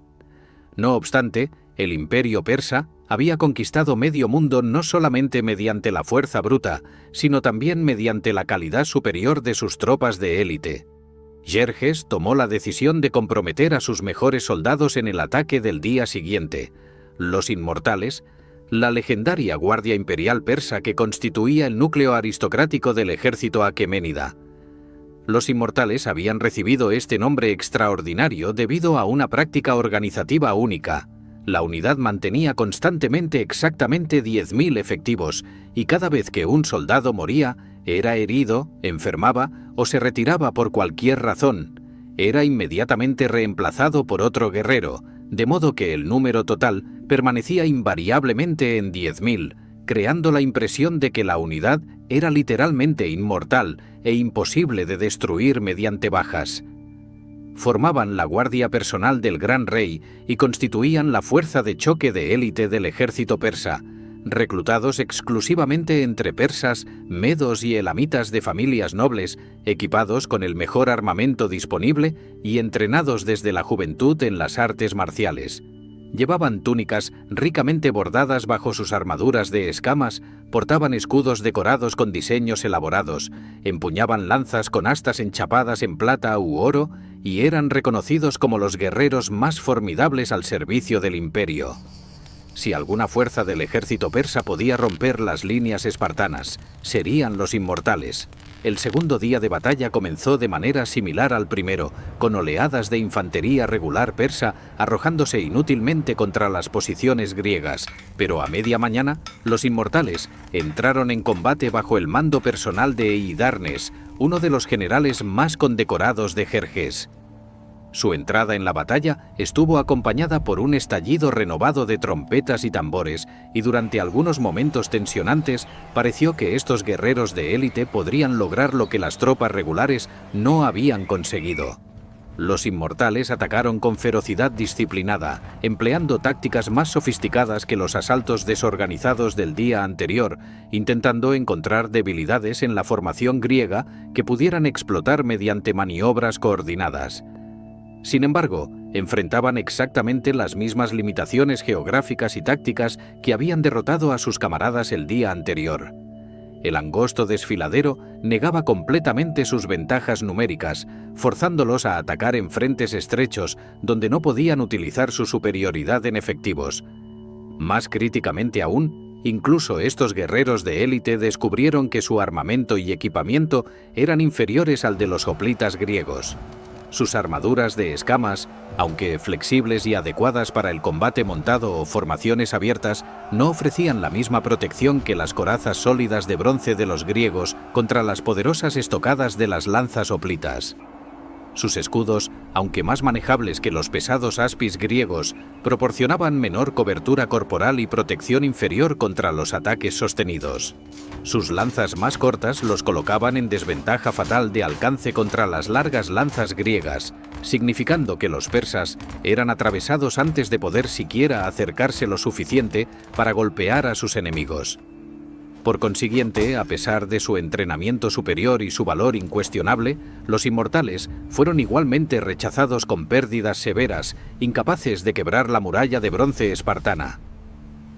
No obstante, el imperio persa había conquistado medio mundo no solamente mediante la fuerza bruta, sino también mediante la calidad superior de sus tropas de élite. Jerjes tomó la decisión de comprometer a sus mejores soldados en el ataque del día siguiente. Los Inmortales, la legendaria guardia imperial persa que constituía el núcleo aristocrático del ejército aqueménida. Los Inmortales habían recibido este nombre extraordinario debido a una práctica organizativa única. La unidad mantenía constantemente exactamente 10.000 efectivos, y cada vez que un soldado moría, era herido, enfermaba o se retiraba por cualquier razón, era inmediatamente reemplazado por otro guerrero, de modo que el número total permanecía invariablemente en 10.000, creando la impresión de que la unidad era literalmente inmortal e imposible de destruir mediante bajas. Formaban la guardia personal del gran rey y constituían la fuerza de choque de élite del ejército persa, reclutados exclusivamente entre persas, medos y elamitas de familias nobles, equipados con el mejor armamento disponible y entrenados desde la juventud en las artes marciales. Llevaban túnicas ricamente bordadas bajo sus armaduras de escamas, portaban escudos decorados con diseños elaborados, empuñaban lanzas con astas enchapadas en plata u oro y eran reconocidos como los guerreros más formidables al servicio del imperio. Si alguna fuerza del ejército persa podía romper las líneas espartanas, serían los Inmortales. El segundo día de batalla comenzó de manera similar al primero, con oleadas de infantería regular persa arrojándose inútilmente contra las posiciones griegas, pero a media mañana, los Inmortales entraron en combate bajo el mando personal de Hidarnes, uno de los generales más condecorados de Jerjes. Su entrada en la batalla estuvo acompañada por un estallido renovado de trompetas y tambores, y durante algunos momentos tensionantes pareció que estos guerreros de élite podrían lograr lo que las tropas regulares no habían conseguido. Los Inmortales atacaron con ferocidad disciplinada, empleando tácticas más sofisticadas que los asaltos desorganizados del día anterior, intentando encontrar debilidades en la formación griega que pudieran explotar mediante maniobras coordinadas. Sin embargo, enfrentaban exactamente las mismas limitaciones geográficas y tácticas que habían derrotado a sus camaradas el día anterior. El angosto desfiladero negaba completamente sus ventajas numéricas, forzándolos a atacar en frentes estrechos donde no podían utilizar su superioridad en efectivos. Más críticamente aún, incluso estos guerreros de élite descubrieron que su armamento y equipamiento eran inferiores al de los hoplitas griegos. Sus armaduras de escamas, aunque flexibles y adecuadas para el combate montado o formaciones abiertas, no ofrecían la misma protección que las corazas sólidas de bronce de los griegos contra las poderosas estocadas de las lanzas hoplitas. Sus escudos, aunque más manejables que los pesados aspis griegos, proporcionaban menor cobertura corporal y protección inferior contra los ataques sostenidos. Sus lanzas más cortas los colocaban en desventaja fatal de alcance contra las largas lanzas griegas, significando que los persas eran atravesados antes de poder siquiera acercarse lo suficiente para golpear a sus enemigos. Por consiguiente, a pesar de su entrenamiento superior y su valor incuestionable, los Inmortales fueron igualmente rechazados con pérdidas severas, incapaces de quebrar la muralla de bronce espartana.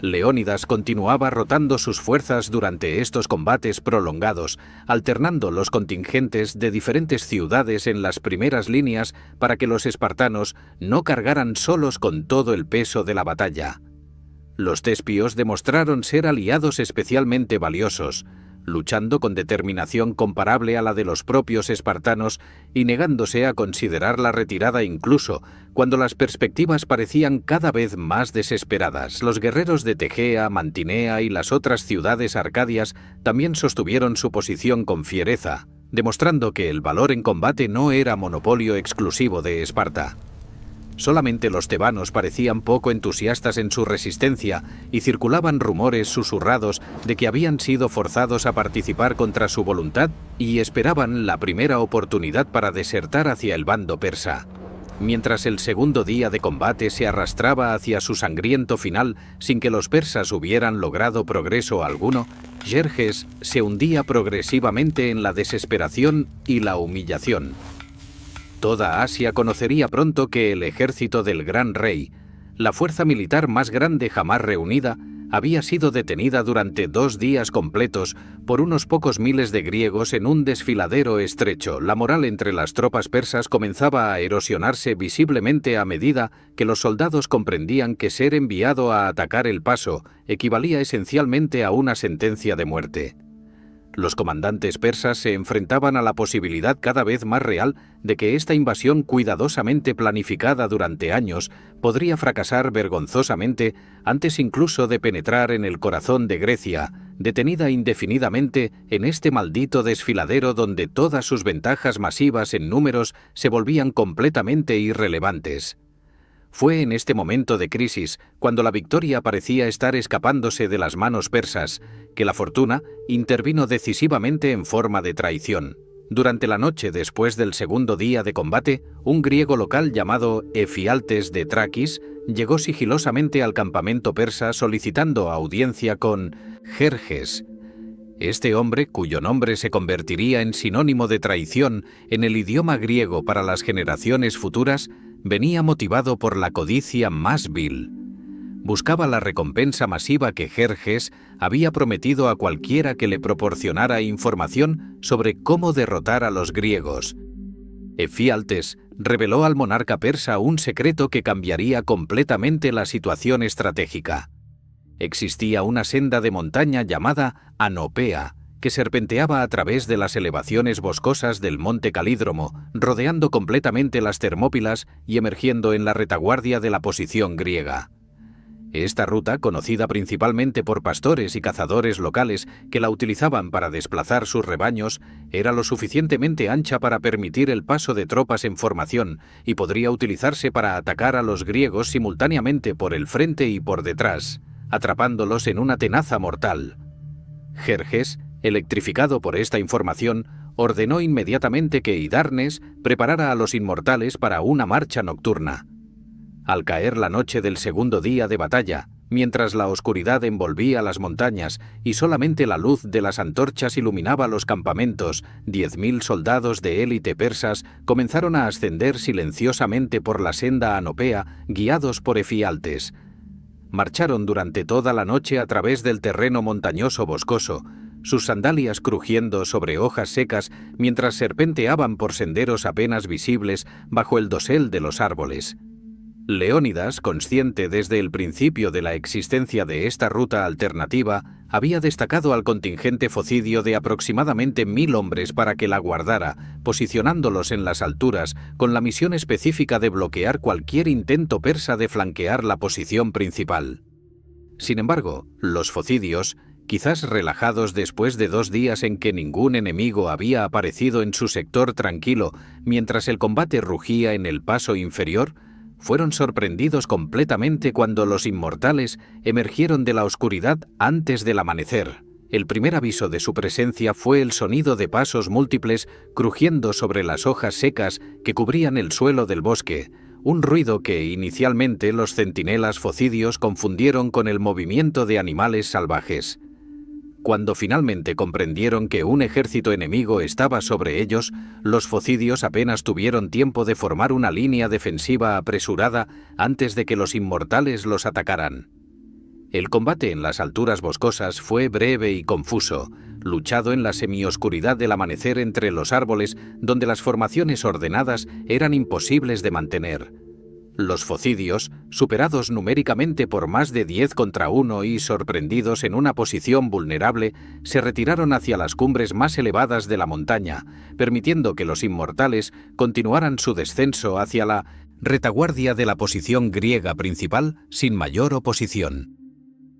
Leónidas continuaba rotando sus fuerzas durante estos combates prolongados, alternando los contingentes de diferentes ciudades en las primeras líneas para que los espartanos no cargaran solos con todo el peso de la batalla. Los tespios demostraron ser aliados especialmente valiosos, luchando con determinación comparable a la de los propios espartanos y negándose a considerar la retirada incluso cuando las perspectivas parecían cada vez más desesperadas. Los guerreros de Tegea, Mantinea y las otras ciudades arcadias también sostuvieron su posición con fiereza, demostrando que el valor en combate no era monopolio exclusivo de Esparta. Solamente los tebanos parecían poco entusiastas en su resistencia y circulaban rumores susurrados de que habían sido forzados a participar contra su voluntad y esperaban la primera oportunidad para desertar hacia el bando persa. Mientras el segundo día de combate se arrastraba hacia su sangriento final sin que los persas hubieran logrado progreso alguno, Jerjes se hundía progresivamente en la desesperación y la humillación. Toda Asia conocería pronto que el ejército del gran rey, la fuerza militar más grande jamás reunida, había sido detenida durante 2 días completos por unos pocos miles de griegos en un desfiladero estrecho. La moral entre las tropas persas comenzaba a erosionarse visiblemente a medida que los soldados comprendían que ser enviado a atacar el paso equivalía esencialmente a una sentencia de muerte. Los comandantes persas se enfrentaban a la posibilidad cada vez más real de que esta invasión cuidadosamente planificada durante años podría fracasar vergonzosamente antes incluso de penetrar en el corazón de Grecia, detenida indefinidamente en este maldito desfiladero donde todas sus ventajas masivas en números se volvían completamente irrelevantes. Fue en este momento de crisis, cuando la victoria parecía estar escapándose de las manos persas, que la fortuna intervino decisivamente en forma de traición. Durante la noche después del segundo día de combate, un griego local llamado Efialtes de Traquis llegó sigilosamente al campamento persa solicitando audiencia con Jerjes. Este hombre, cuyo nombre se convertiría en sinónimo de traición en el idioma griego para las generaciones futuras, venía motivado por la codicia más vil. Buscaba la recompensa masiva que Jerjes había prometido a cualquiera que le proporcionara información sobre cómo derrotar a los griegos. Efialtes reveló al monarca persa un secreto que cambiaría completamente la situación estratégica. Existía una senda de montaña llamada Anopea, que serpenteaba a través de las elevaciones boscosas del monte Calídromo, rodeando completamente las Termópilas y emergiendo en la retaguardia de la posición griega. Esta ruta, conocida principalmente por pastores y cazadores locales que la utilizaban para desplazar sus rebaños, era lo suficientemente ancha para permitir el paso de tropas en formación y podría utilizarse para atacar a los griegos simultáneamente por el frente y por detrás, atrapándolos en una tenaza mortal. Jerjes, electrificado por esta información, ordenó inmediatamente que Hidarnes preparara a los inmortales para una marcha nocturna. Al caer la noche del segundo día de batalla, mientras la oscuridad envolvía las montañas y solamente la luz de las antorchas iluminaba los campamentos, 10.000 soldados de élite persas comenzaron a ascender silenciosamente por la senda Anopea, guiados por Efialtes. Marcharon durante toda la noche a través del terreno montañoso boscoso, sus sandalias crujiendo sobre hojas secas mientras serpenteaban por senderos apenas visibles bajo el dosel de los árboles. Leónidas, consciente desde el principio de la existencia de esta ruta alternativa, había destacado al contingente focidio de aproximadamente 1000 hombres para que la guardara, posicionándolos en las alturas con la misión específica de bloquear cualquier intento persa de flanquear la posición principal. Sin embargo, los focidios, quizás relajados después de 2 días en que ningún enemigo había aparecido en su sector tranquilo mientras el combate rugía en el paso inferior, fueron sorprendidos completamente cuando los inmortales emergieron de la oscuridad antes del amanecer. El primer aviso de su presencia fue el sonido de pasos múltiples crujiendo sobre las hojas secas que cubrían el suelo del bosque, un ruido que inicialmente los centinelas focidios confundieron con el movimiento de animales salvajes. Cuando finalmente comprendieron que un ejército enemigo estaba sobre ellos, los focidios apenas tuvieron tiempo de formar una línea defensiva apresurada antes de que los inmortales los atacaran. El combate en las alturas boscosas fue breve y confuso, luchado en la semioscuridad del amanecer entre los árboles donde las formaciones ordenadas eran imposibles de mantener. Los focidios, superados numéricamente por más de 10 contra 1 y sorprendidos en una posición vulnerable, se retiraron hacia las cumbres más elevadas de la montaña, permitiendo que los inmortales continuaran su descenso hacia la retaguardia de la posición griega principal sin mayor oposición.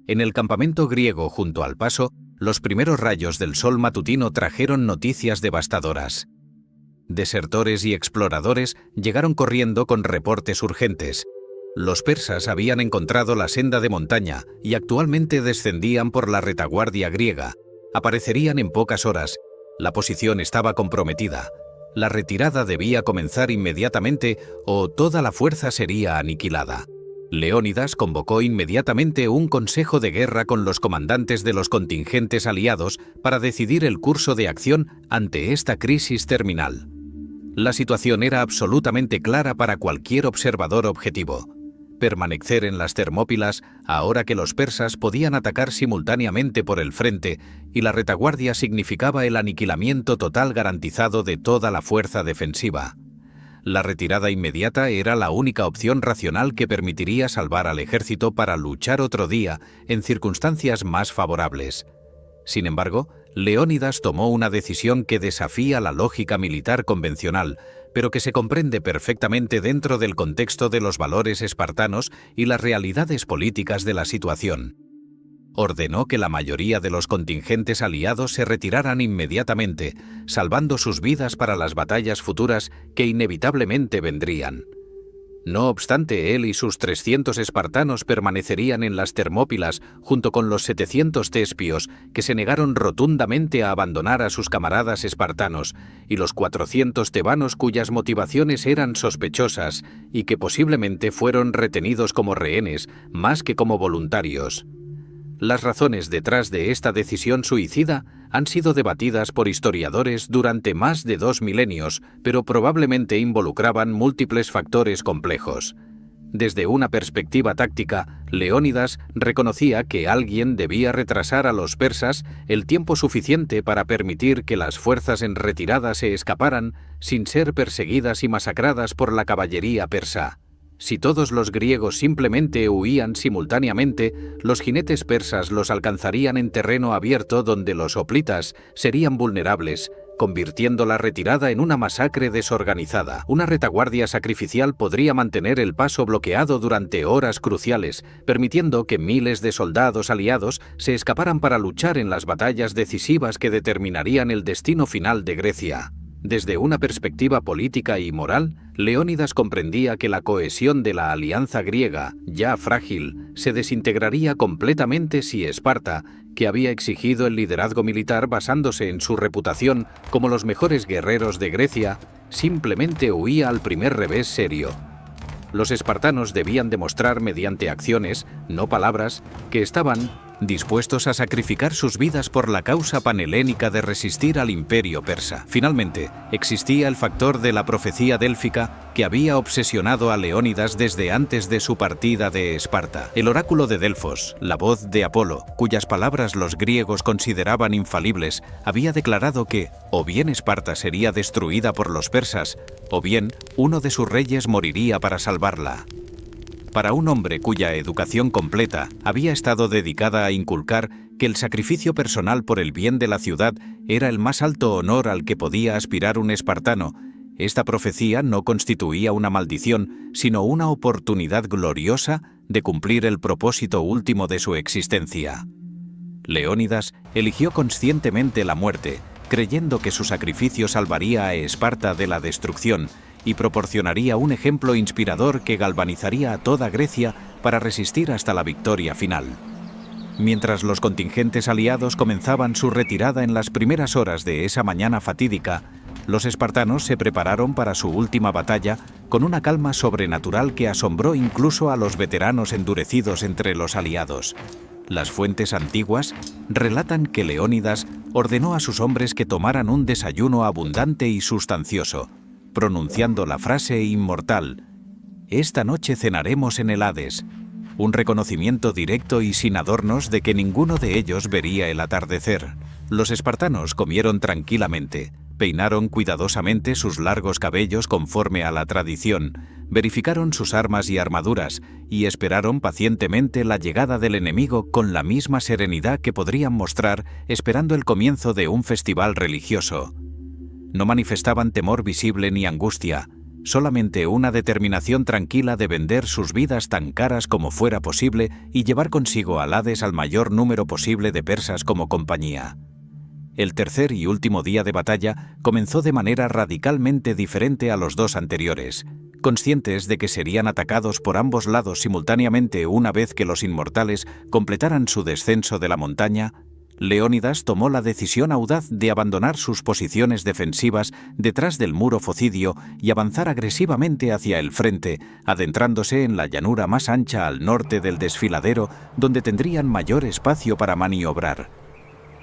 En el campamento griego junto al paso, los primeros rayos del sol matutino trajeron noticias devastadoras. Desertores y exploradores llegaron corriendo con reportes urgentes. Los persas habían encontrado la senda de montaña y actualmente descendían por la retaguardia griega. Aparecerían en pocas horas. La posición estaba comprometida. La retirada debía comenzar inmediatamente o toda la fuerza sería aniquilada. Leónidas convocó inmediatamente un consejo de guerra con los comandantes de los contingentes aliados para decidir el curso de acción ante esta crisis terminal. La situación era absolutamente clara para cualquier observador objetivo: permanecer en las Termópilas ahora que los persas podían atacar simultáneamente por el frente y la retaguardia significaba el aniquilamiento total garantizado de toda la fuerza defensiva. La retirada inmediata era la única opción racional que permitiría salvar al ejército para luchar otro día en circunstancias más favorables. Sin embargo, Leónidas tomó una decisión que desafía la lógica militar convencional, pero que se comprende perfectamente dentro del contexto de los valores espartanos y las realidades políticas de la situación. Ordenó que la mayoría de los contingentes aliados se retiraran inmediatamente, salvando sus vidas para las batallas futuras que inevitablemente vendrían. No obstante, él y sus 300 espartanos permanecerían en las Termópilas junto con los 700 tespios, que se negaron rotundamente a abandonar a sus camaradas espartanos, y los 400 tebanos cuyas motivaciones eran sospechosas y que posiblemente fueron retenidos como rehenes más que como voluntarios. Las razones detrás de esta decisión suicida han sido debatidas por historiadores durante más de 2 milenios, pero probablemente involucraban múltiples factores complejos. Desde una perspectiva táctica, Leónidas reconocía que alguien debía retrasar a los persas el tiempo suficiente para permitir que las fuerzas en retirada se escaparan sin ser perseguidas y masacradas por la caballería persa. Si todos los griegos simplemente huían simultáneamente, los jinetes persas los alcanzarían en terreno abierto donde los hoplitas serían vulnerables, convirtiendo la retirada en una masacre desorganizada. Una retaguardia sacrificial podría mantener el paso bloqueado durante horas cruciales, permitiendo que miles de soldados aliados se escaparan para luchar en las batallas decisivas que determinarían el destino final de Grecia. Desde una perspectiva política y moral, Leónidas comprendía que la cohesión de la alianza griega, ya frágil, se desintegraría completamente si Esparta, que había exigido el liderazgo militar basándose en su reputación como los mejores guerreros de Grecia, simplemente huía al primer revés serio. Los espartanos debían demostrar mediante acciones, no palabras, que estaban dispuestos a sacrificar sus vidas por la causa panhelénica de resistir al imperio persa. Finalmente, existía el factor de la profecía délfica que había obsesionado a Leónidas desde antes de su partida de Esparta. El oráculo de Delfos, la voz de Apolo, cuyas palabras los griegos consideraban infalibles, había declarado que o bien Esparta sería destruida por los persas, o bien uno de sus reyes moriría para salvarla. Para un hombre cuya educación completa había estado dedicada a inculcar que el sacrificio personal por el bien de la ciudad era el más alto honor al que podía aspirar un espartano, esta profecía no constituía una maldición, sino una oportunidad gloriosa de cumplir el propósito último de su existencia. Leónidas eligió conscientemente la muerte, creyendo que su sacrificio salvaría a Esparta de la destrucción y proporcionaría un ejemplo inspirador que galvanizaría a toda Grecia para resistir hasta la victoria final. Mientras los contingentes aliados comenzaban su retirada en las primeras horas de esa mañana fatídica, los espartanos se prepararon para su última batalla con una calma sobrenatural que asombró incluso a los veteranos endurecidos entre los aliados. Las fuentes antiguas relatan que Leónidas ordenó a sus hombres que tomaran un desayuno abundante y sustancioso, pronunciando la frase inmortal: «Esta noche cenaremos en el Hades», un reconocimiento directo y sin adornos de que ninguno de ellos vería el atardecer. Los espartanos comieron tranquilamente, peinaron cuidadosamente sus largos cabellos conforme a la tradición, verificaron sus armas y armaduras y esperaron pacientemente la llegada del enemigo con la misma serenidad que podrían mostrar esperando el comienzo de un festival religioso. No manifestaban temor visible ni angustia, solamente una determinación tranquila de vender sus vidas tan caras como fuera posible y llevar consigo al Hades al mayor número posible de persas como compañía. El tercer y último día de batalla comenzó de manera radicalmente diferente a los dos anteriores. Conscientes de que serían atacados por ambos lados simultáneamente una vez que los inmortales completaran su descenso de la montaña, Leónidas tomó la decisión audaz de abandonar sus posiciones defensivas detrás del muro Focidio y avanzar agresivamente hacia el frente, adentrándose en la llanura más ancha al norte del desfiladero, donde tendrían mayor espacio para maniobrar.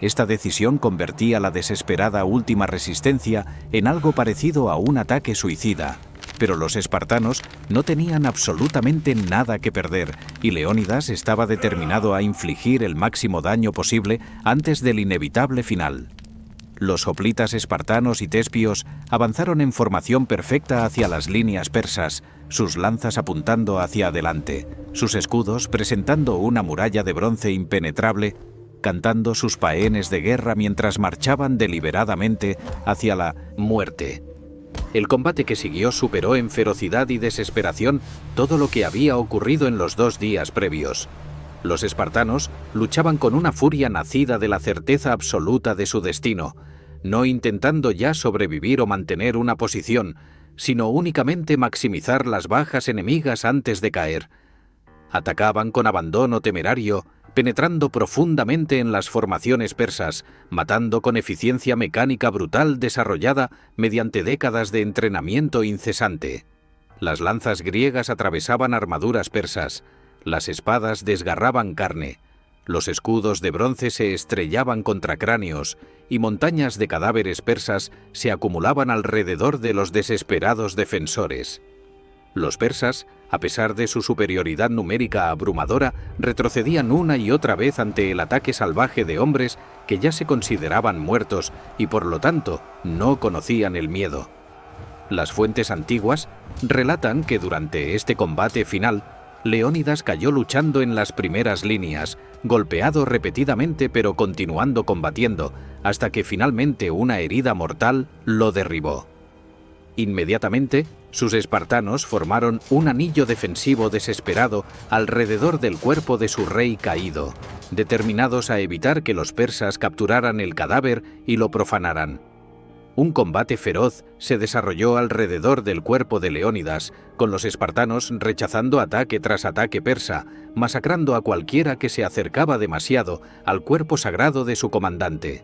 Esta decisión convertía la desesperada última resistencia en algo parecido a un ataque suicida. Pero los espartanos no tenían absolutamente nada que perder y Leónidas estaba determinado a infligir el máximo daño posible antes del inevitable final. Los hoplitas espartanos y tespios avanzaron en formación perfecta hacia las líneas persas, sus lanzas apuntando hacia adelante, sus escudos presentando una muralla de bronce impenetrable, cantando sus paenes de guerra mientras marchaban deliberadamente hacia la muerte. El combate que siguió superó en ferocidad y desesperación todo lo que había ocurrido en los 2 días previos. Los espartanos luchaban con una furia nacida de la certeza absoluta de su destino, no intentando ya sobrevivir o mantener una posición, sino únicamente maximizar las bajas enemigas antes de caer. Atacaban con abandono temerario, penetrando profundamente en las formaciones persas, matando con eficiencia mecánica brutal desarrollada mediante décadas de entrenamiento incesante. Las lanzas griegas atravesaban armaduras persas, las espadas desgarraban carne, los escudos de bronce se estrellaban contra cráneos y montañas de cadáveres persas se acumulaban alrededor de los desesperados defensores. Los persas, a pesar de su superioridad numérica abrumadora, retrocedían una y otra vez ante el ataque salvaje de hombres que ya se consideraban muertos y por lo tanto no conocían el miedo. Las fuentes antiguas relatan que durante este combate final, Leónidas cayó luchando en las primeras líneas, golpeado repetidamente pero continuando combatiendo, hasta que finalmente una herida mortal lo derribó. Inmediatamente, sus espartanos formaron un anillo defensivo desesperado alrededor del cuerpo de su rey caído, determinados a evitar que los persas capturaran el cadáver y lo profanaran. Un combate feroz se desarrolló alrededor del cuerpo de Leónidas, con los espartanos rechazando ataque tras ataque persa, masacrando a cualquiera que se acercaba demasiado al cuerpo sagrado de su comandante.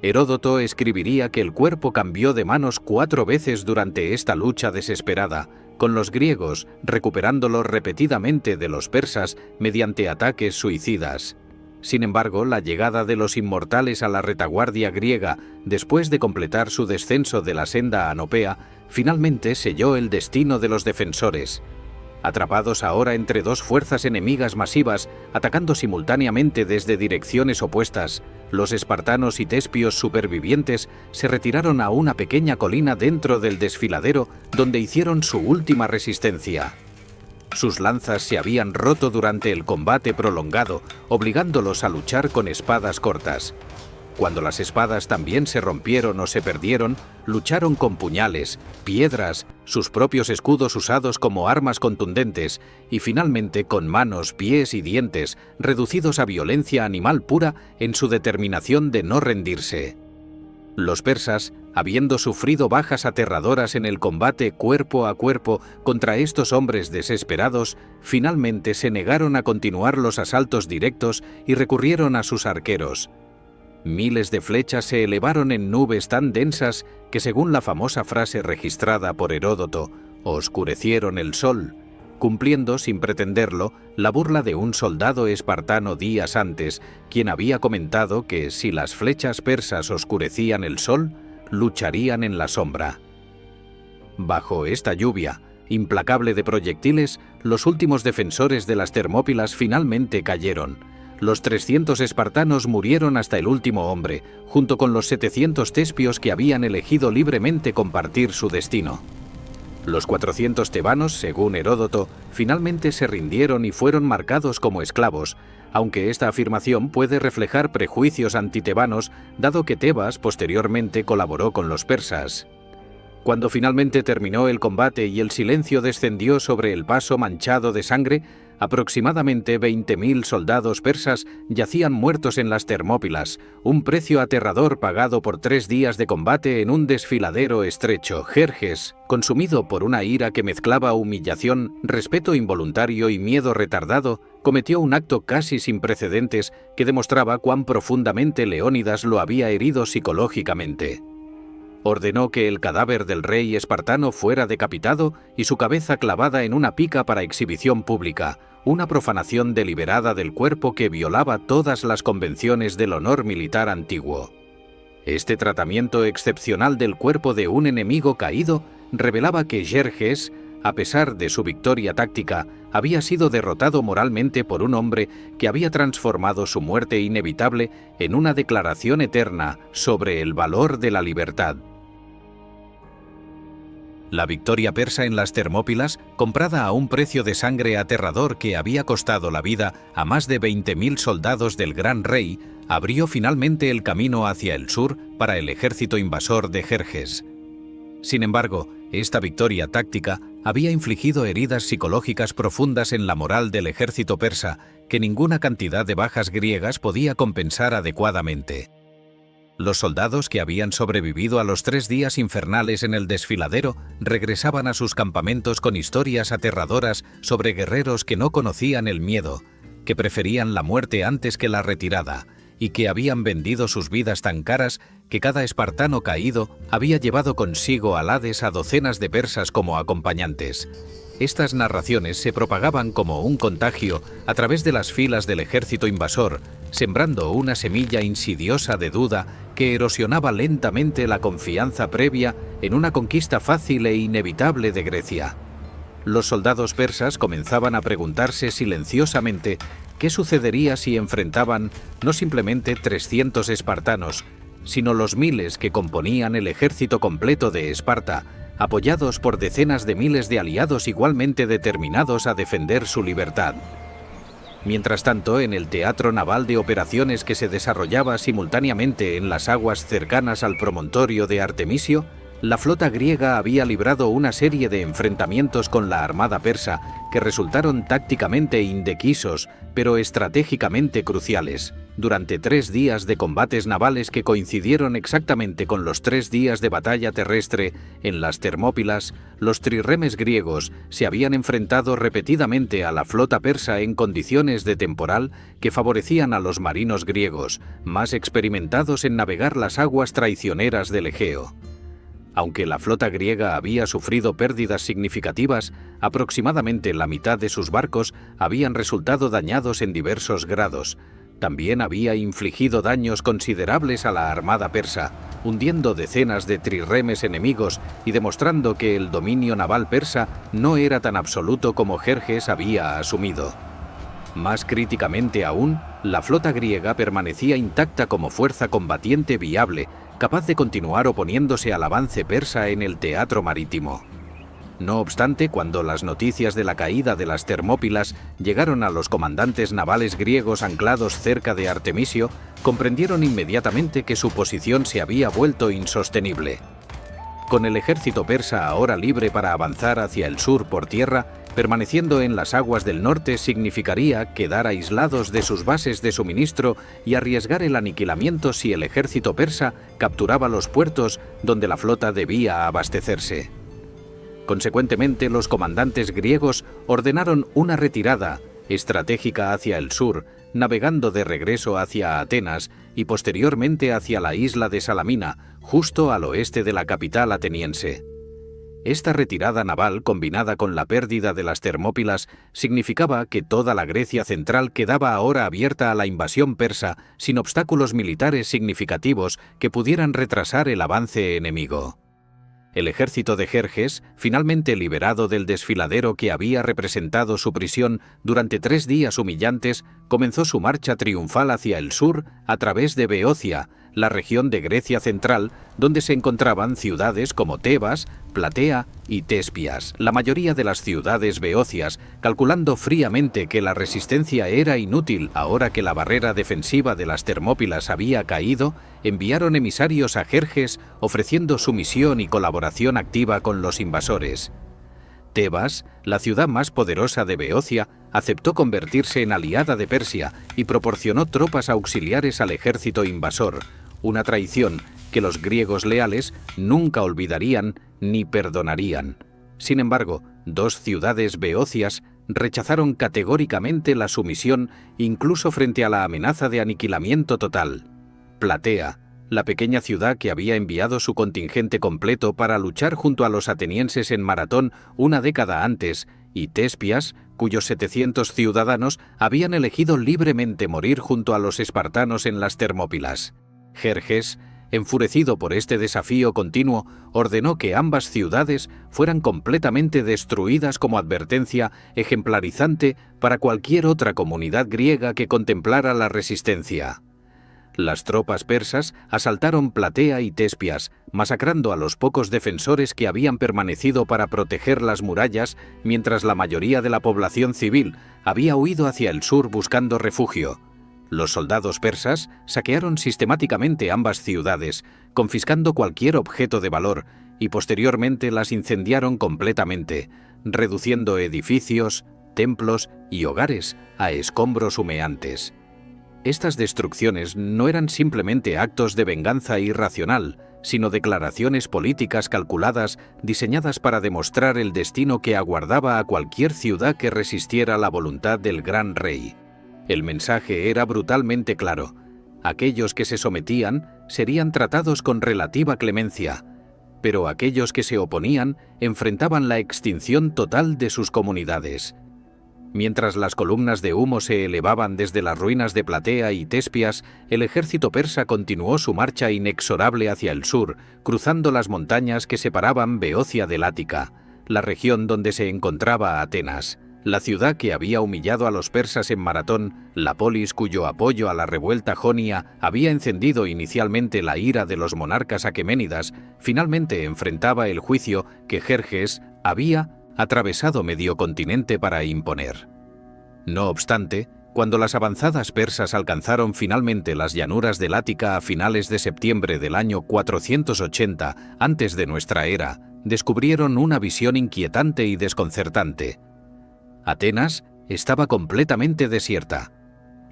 Heródoto escribiría que el cuerpo cambió de manos 4 veces durante esta lucha desesperada, con los griegos recuperándolo repetidamente de los persas mediante ataques suicidas. Sin embargo, la llegada de los inmortales a la retaguardia griega, después de completar su descenso de la senda anopea, finalmente selló el destino de los defensores. Atrapados ahora entre 2 fuerzas enemigas masivas, atacando simultáneamente desde direcciones opuestas, los espartanos y tespios supervivientes se retiraron a una pequeña colina dentro del desfiladero donde hicieron su última resistencia. Sus lanzas se habían roto durante el combate prolongado, obligándolos a luchar con espadas cortas. Cuando las espadas también se rompieron o se perdieron, lucharon con puñales, piedras, sus propios escudos usados como armas contundentes y finalmente con manos, pies y dientes, reducidos a violencia animal pura en su determinación de no rendirse. Los persas, habiendo sufrido bajas aterradoras en el combate cuerpo a cuerpo contra estos hombres desesperados, finalmente se negaron a continuar los asaltos directos y recurrieron a sus arqueros. Miles de flechas se elevaron en nubes tan densas que, según la famosa frase registrada por Heródoto, oscurecieron el sol, cumpliendo sin pretenderlo la burla de un soldado espartano días antes, quien había comentado que si las flechas persas oscurecían el sol, lucharían en la sombra. Bajo esta lluvia implacable de proyectiles, los últimos defensores de las Termópilas finalmente cayeron. Los 300 espartanos murieron hasta el último hombre, junto con los 700 tespios que habían elegido libremente compartir su destino. Los 400 tebanos, según Heródoto, finalmente se rindieron y fueron marcados como esclavos, aunque esta afirmación puede reflejar prejuicios antitebanos, dado que Tebas posteriormente colaboró con los persas. Cuando finalmente terminó el combate y el silencio descendió sobre el paso manchado de sangre, Aproximadamente 20.000 soldados persas yacían muertos en las Termópilas, un precio aterrador pagado por 3 días de combate en un desfiladero estrecho. Jerjes, consumido por una ira que mezclaba humillación, respeto involuntario y miedo retardado, cometió un acto casi sin precedentes que demostraba cuán profundamente Leónidas lo había herido psicológicamente. Ordenó que el cadáver del rey espartano fuera decapitado y su cabeza clavada en una pica para exhibición pública, una profanación deliberada del cuerpo que violaba todas las convenciones del honor militar antiguo. Este tratamiento excepcional del cuerpo de un enemigo caído revelaba que Jerjes, a pesar de su victoria táctica, había sido derrotado moralmente por un hombre que había transformado su muerte inevitable en una declaración eterna sobre el valor de la libertad. La victoria persa en las Termópilas, comprada a un precio de sangre aterrador que había costado la vida a más de 20.000 soldados del gran rey, abrió finalmente el camino hacia el sur para el ejército invasor de Jerjes. Sin embargo, esta victoria táctica había infligido heridas psicológicas profundas en la moral del ejército persa que ninguna cantidad de bajas griegas podía compensar adecuadamente. Los soldados que habían sobrevivido a los 3 días infernales en el desfiladero regresaban a sus campamentos con historias aterradoras sobre guerreros que no conocían el miedo, que preferían la muerte antes que la retirada, y que habían vendido sus vidas tan caras que cada espartano caído había llevado consigo al Hades a docenas de persas como acompañantes. Estas narraciones se propagaban como un contagio a través de las filas del ejército invasor, sembrando una semilla insidiosa de duda que erosionaba lentamente la confianza previa en una conquista fácil e inevitable de Grecia. Los soldados persas comenzaban a preguntarse silenciosamente qué sucedería si enfrentaban no simplemente 300 espartanos, sino los miles que componían el ejército completo de Esparta, apoyados por decenas de miles de aliados igualmente determinados a defender su libertad. Mientras tanto, en el teatro naval de operaciones que se desarrollaba simultáneamente en las aguas cercanas al promontorio de Artemisio, la flota griega había librado una serie de enfrentamientos con la armada persa que resultaron tácticamente indequisos, pero estratégicamente cruciales. Durante 3 días de combates navales que coincidieron exactamente con los 3 días de batalla terrestre en las Termópilas, los trirremes griegos se habían enfrentado repetidamente a la flota persa en condiciones de temporal que favorecían a los marinos griegos, más experimentados en navegar las aguas traicioneras del Egeo. Aunque la flota griega había sufrido pérdidas significativas, aproximadamente la mitad de sus barcos habían resultado dañados en diversos grados. También había infligido daños considerables a la armada persa, hundiendo decenas de trirremes enemigos y demostrando que el dominio naval persa no era tan absoluto como Jerjes había asumido. Más críticamente aún, la flota griega permanecía intacta como fuerza combatiente viable, capaz de continuar oponiéndose al avance persa en el teatro marítimo. No obstante, cuando las noticias de la caída de las Termópilas llegaron a los comandantes navales griegos anclados cerca de Artemisio, comprendieron inmediatamente que su posición se había vuelto insostenible. Con el ejército persa ahora libre para avanzar hacia el sur por tierra, permaneciendo en las aguas del norte significaría quedar aislados de sus bases de suministro y arriesgar el aniquilamiento si el ejército persa capturaba los puertos donde la flota debía abastecerse. Consecuentemente, los comandantes griegos ordenaron una retirada estratégica hacia el sur, navegando de regreso hacia Atenas y posteriormente hacia la isla de Salamina, justo al oeste de la capital ateniense. Esta retirada naval, combinada con la pérdida de las Termópilas, significaba que toda la Grecia central quedaba ahora abierta a la invasión persa sin obstáculos militares significativos que pudieran retrasar el avance enemigo. El ejército de Jerjes, finalmente liberado del desfiladero que había representado su prisión durante 3 días humillantes, comenzó su marcha triunfal hacia el sur a través de Beocia, la región de Grecia central, donde se encontraban ciudades como Tebas, Platea y Tespias. La mayoría de las ciudades beocias, calculando fríamente que la resistencia era inútil ahora que la barrera defensiva de las Termópilas había caído, enviaron emisarios a Jerjes ofreciendo sumisión y colaboración activa con los invasores. Tebas, la ciudad más poderosa de Beocia, aceptó convertirse en aliada de Persia y proporcionó tropas auxiliares al ejército invasor, una traición que los griegos leales nunca olvidarían ni perdonarían. Sin embargo, dos ciudades beocias rechazaron categóricamente la sumisión incluso frente a la amenaza de aniquilamiento total. Platea, la pequeña ciudad que había enviado su contingente completo para luchar junto a los atenienses en Maratón una década antes, y Tespias, cuyos 700 ciudadanos habían elegido libremente morir junto a los espartanos en las Termópilas. Jerjes, enfurecido por este desafío continuo, ordenó que ambas ciudades fueran completamente destruidas como advertencia ejemplarizante para cualquier otra comunidad griega que contemplara la resistencia. Las tropas persas asaltaron Platea y Tespias, masacrando a los pocos defensores que habían permanecido para proteger las murallas, mientras la mayoría de la población civil había huido hacia el sur buscando refugio. Los soldados persas saquearon sistemáticamente ambas ciudades, confiscando cualquier objeto de valor, y posteriormente las incendiaron completamente, reduciendo edificios, templos y hogares a escombros humeantes. Estas destrucciones no eran simplemente actos de venganza irracional, sino declaraciones políticas calculadas diseñadas para demostrar el destino que aguardaba a cualquier ciudad que resistiera la voluntad del gran rey. El mensaje era brutalmente claro: aquellos que se sometían serían tratados con relativa clemencia, pero aquellos que se oponían enfrentaban la extinción total de sus comunidades. Mientras las columnas de humo se elevaban desde las ruinas de Platea y Tespias, el ejército persa continuó su marcha inexorable hacia el sur, cruzando las montañas que separaban Beocia del Ática, la región donde se encontraba Atenas, la ciudad que había humillado a los persas en Maratón, la polis cuyo apoyo a la revuelta jonia había encendido inicialmente la ira de los monarcas aqueménidas. Finalmente enfrentaba el juicio que Jerjes había atravesado medio continente para imponer. No obstante, cuando las avanzadas persas alcanzaron finalmente las llanuras del Ática a finales de septiembre del año 480 antes de nuestra era, descubrieron una visión inquietante y desconcertante. Atenas estaba completamente desierta.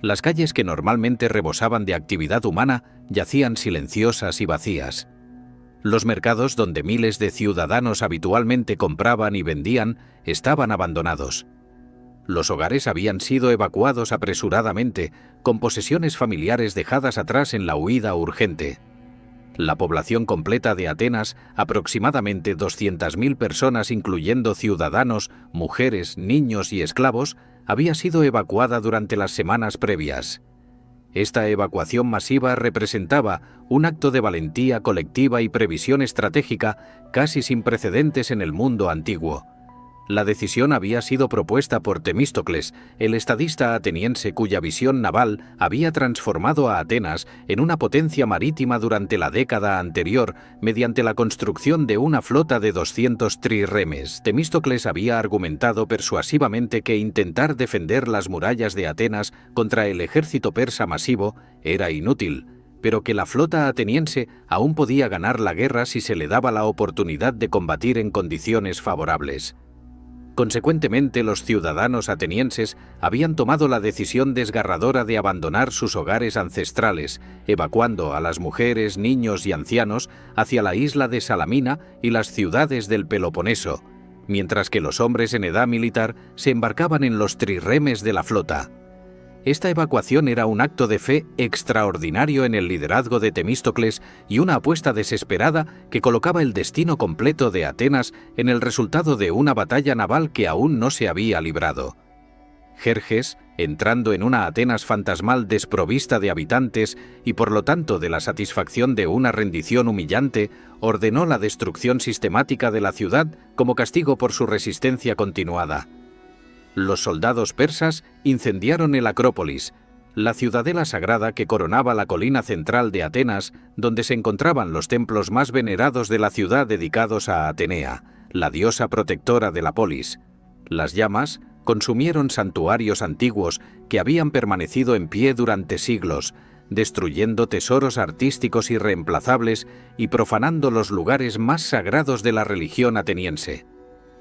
Las calles que normalmente rebosaban de actividad humana yacían silenciosas y vacías. Los mercados donde miles de ciudadanos habitualmente compraban y vendían estaban abandonados. Los hogares habían sido evacuados apresuradamente, con posesiones familiares dejadas atrás en la huida urgente. La población completa de Atenas, aproximadamente 200.000 personas incluyendo ciudadanos, mujeres, niños y esclavos, había sido evacuada durante las semanas previas. Esta evacuación masiva representaba un acto de valentía colectiva y previsión estratégica casi sin precedentes en el mundo antiguo. La decisión había sido propuesta por Temístocles, el estadista ateniense cuya visión naval había transformado a Atenas en una potencia marítima durante la década anterior mediante la construcción de una flota de 200 trirremes. Temístocles había argumentado persuasivamente que intentar defender las murallas de Atenas contra el ejército persa masivo era inútil, pero que la flota ateniense aún podía ganar la guerra si se le daba la oportunidad de combatir en condiciones favorables. Consecuentemente, los ciudadanos atenienses habían tomado la decisión desgarradora de abandonar sus hogares ancestrales, evacuando a las mujeres, niños y ancianos hacia la isla de Salamina y las ciudades del Peloponeso, mientras que los hombres en edad militar se embarcaban en los trirremes de la flota. Esta evacuación era un acto de fe extraordinario en el liderazgo de Temístocles y una apuesta desesperada que colocaba el destino completo de Atenas en el resultado de una batalla naval que aún no se había librado. Jerjes, entrando en una Atenas fantasmal desprovista de habitantes y por lo tanto de la satisfacción de una rendición humillante, ordenó la destrucción sistemática de la ciudad como castigo por su resistencia continuada. Los soldados persas incendiaron el Acrópolis, la ciudadela sagrada que coronaba la colina central de Atenas, donde se encontraban los templos más venerados de la ciudad dedicados a Atenea, la diosa protectora de la polis. Las llamas consumieron santuarios antiguos que habían permanecido en pie durante siglos, destruyendo tesoros artísticos irreemplazables y profanando los lugares más sagrados de la religión ateniense.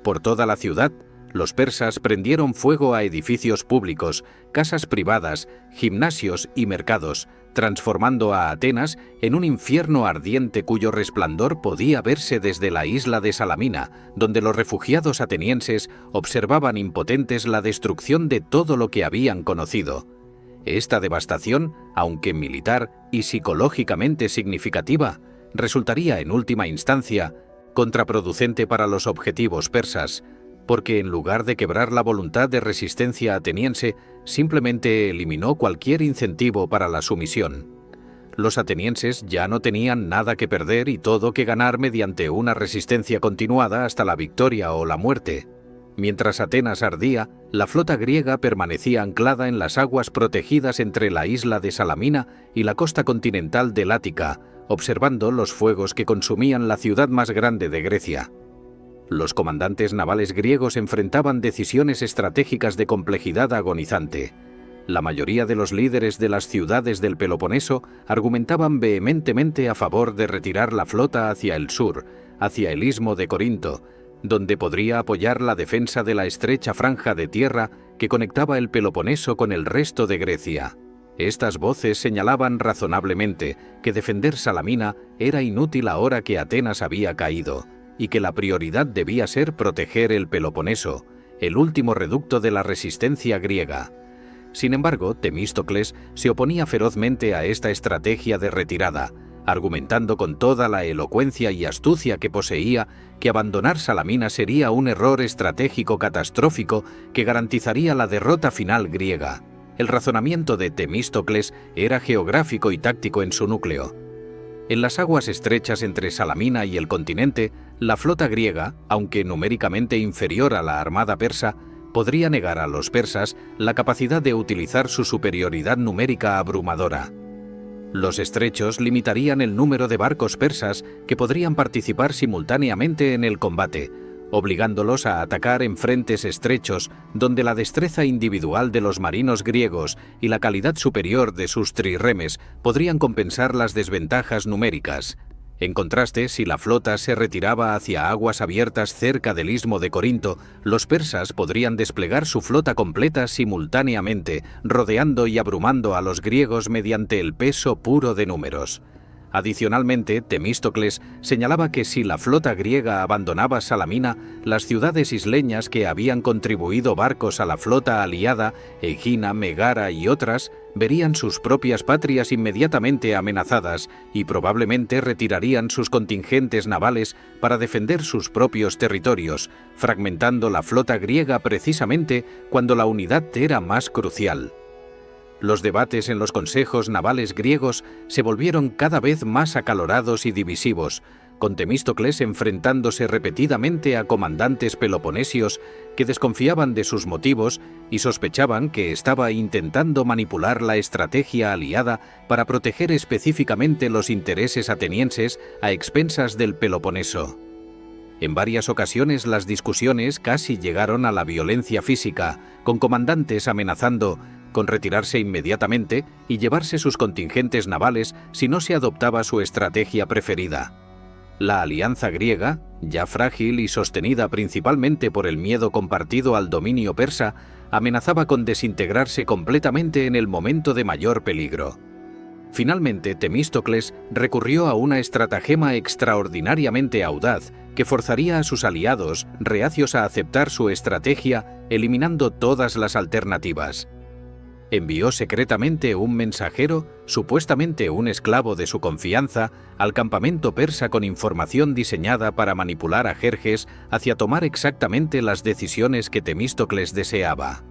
Por toda la ciudad, los persas prendieron fuego a edificios públicos, casas privadas, gimnasios y mercados, transformando a Atenas en un infierno ardiente cuyo resplandor podía verse desde la isla de Salamina, donde los refugiados atenienses observaban impotentes la destrucción de todo lo que habían conocido. Esta devastación, aunque militar y psicológicamente significativa, resultaría en última instancia contraproducente para los objetivos persas, porque en lugar de quebrar la voluntad de resistencia ateniense, simplemente eliminó cualquier incentivo para la sumisión. Los atenienses ya no tenían nada que perder y todo que ganar mediante una resistencia continuada hasta la victoria o la muerte. Mientras Atenas ardía, la flota griega permanecía anclada en las aguas protegidas entre la isla de Salamina y la costa continental del Ática, observando los fuegos que consumían la ciudad más grande de Grecia. Los comandantes navales griegos enfrentaban decisiones estratégicas de complejidad agonizante. La mayoría de los líderes de las ciudades del Peloponeso argumentaban vehementemente a favor de retirar la flota hacia el sur, hacia el istmo de Corinto, donde podría apoyar la defensa de la estrecha franja de tierra que conectaba el Peloponeso con el resto de Grecia. Estas voces señalaban razonablemente que defender Salamina era inútil ahora que Atenas había caído, y que la prioridad debía ser proteger el Peloponeso, el último reducto de la resistencia griega. Sin embargo, Temístocles se oponía ferozmente a esta estrategia de retirada, argumentando con toda la elocuencia y astucia que poseía que abandonar Salamina sería un error estratégico catastrófico que garantizaría la derrota final griega. El razonamiento de Temístocles era geográfico y táctico en su núcleo. En las aguas estrechas entre Salamina y el continente, la flota griega, aunque numéricamente inferior a la armada persa, podría negar a los persas la capacidad de utilizar su superioridad numérica abrumadora. Los estrechos limitarían el número de barcos persas que podrían participar simultáneamente en el combate, obligándolos a atacar en frentes estrechos donde la destreza individual de los marinos griegos y la calidad superior de sus trirremes podrían compensar las desventajas numéricas. En contraste, si la flota se retiraba hacia aguas abiertas cerca del istmo de Corinto, los persas podrían desplegar su flota completa simultáneamente, rodeando y abrumando a los griegos mediante el peso puro de números. Adicionalmente, Temístocles señalaba que si la flota griega abandonaba Salamina, las ciudades isleñas que habían contribuido barcos a la flota aliada, Egina, Megara y otras, verían sus propias patrias inmediatamente amenazadas y probablemente retirarían sus contingentes navales para defender sus propios territorios, fragmentando la flota griega precisamente cuando la unidad era más crucial. Los debates en los consejos navales griegos se volvieron cada vez más acalorados y divisivos, con Temístocles enfrentándose repetidamente a comandantes peloponesios que desconfiaban de sus motivos y sospechaban que estaba intentando manipular la estrategia aliada para proteger específicamente los intereses atenienses a expensas del Peloponeso. En varias ocasiones las discusiones casi llegaron a la violencia física, con comandantes amenazando con retirarse inmediatamente y llevarse sus contingentes navales si no se adoptaba su estrategia preferida. La alianza griega, ya frágil y sostenida principalmente por el miedo compartido al dominio persa, amenazaba con desintegrarse completamente en el momento de mayor peligro. Finalmente, Temístocles recurrió a una estratagema extraordinariamente audaz que forzaría a sus aliados, reacios a aceptar su estrategia, eliminando todas las alternativas. Envió secretamente un mensajero, supuestamente un esclavo de su confianza, al campamento persa con información diseñada para manipular a Jerjes hacia tomar exactamente las decisiones que Temístocles deseaba.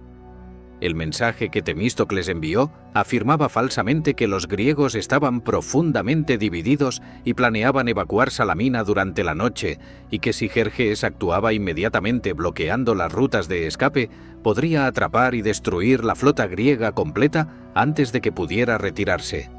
El mensaje que Temístocles envió afirmaba falsamente que los griegos estaban profundamente divididos y planeaban evacuar Salamina durante la noche, y que si Jerjes actuaba inmediatamente bloqueando las rutas de escape, podría atrapar y destruir la flota griega completa antes de que pudiera retirarse.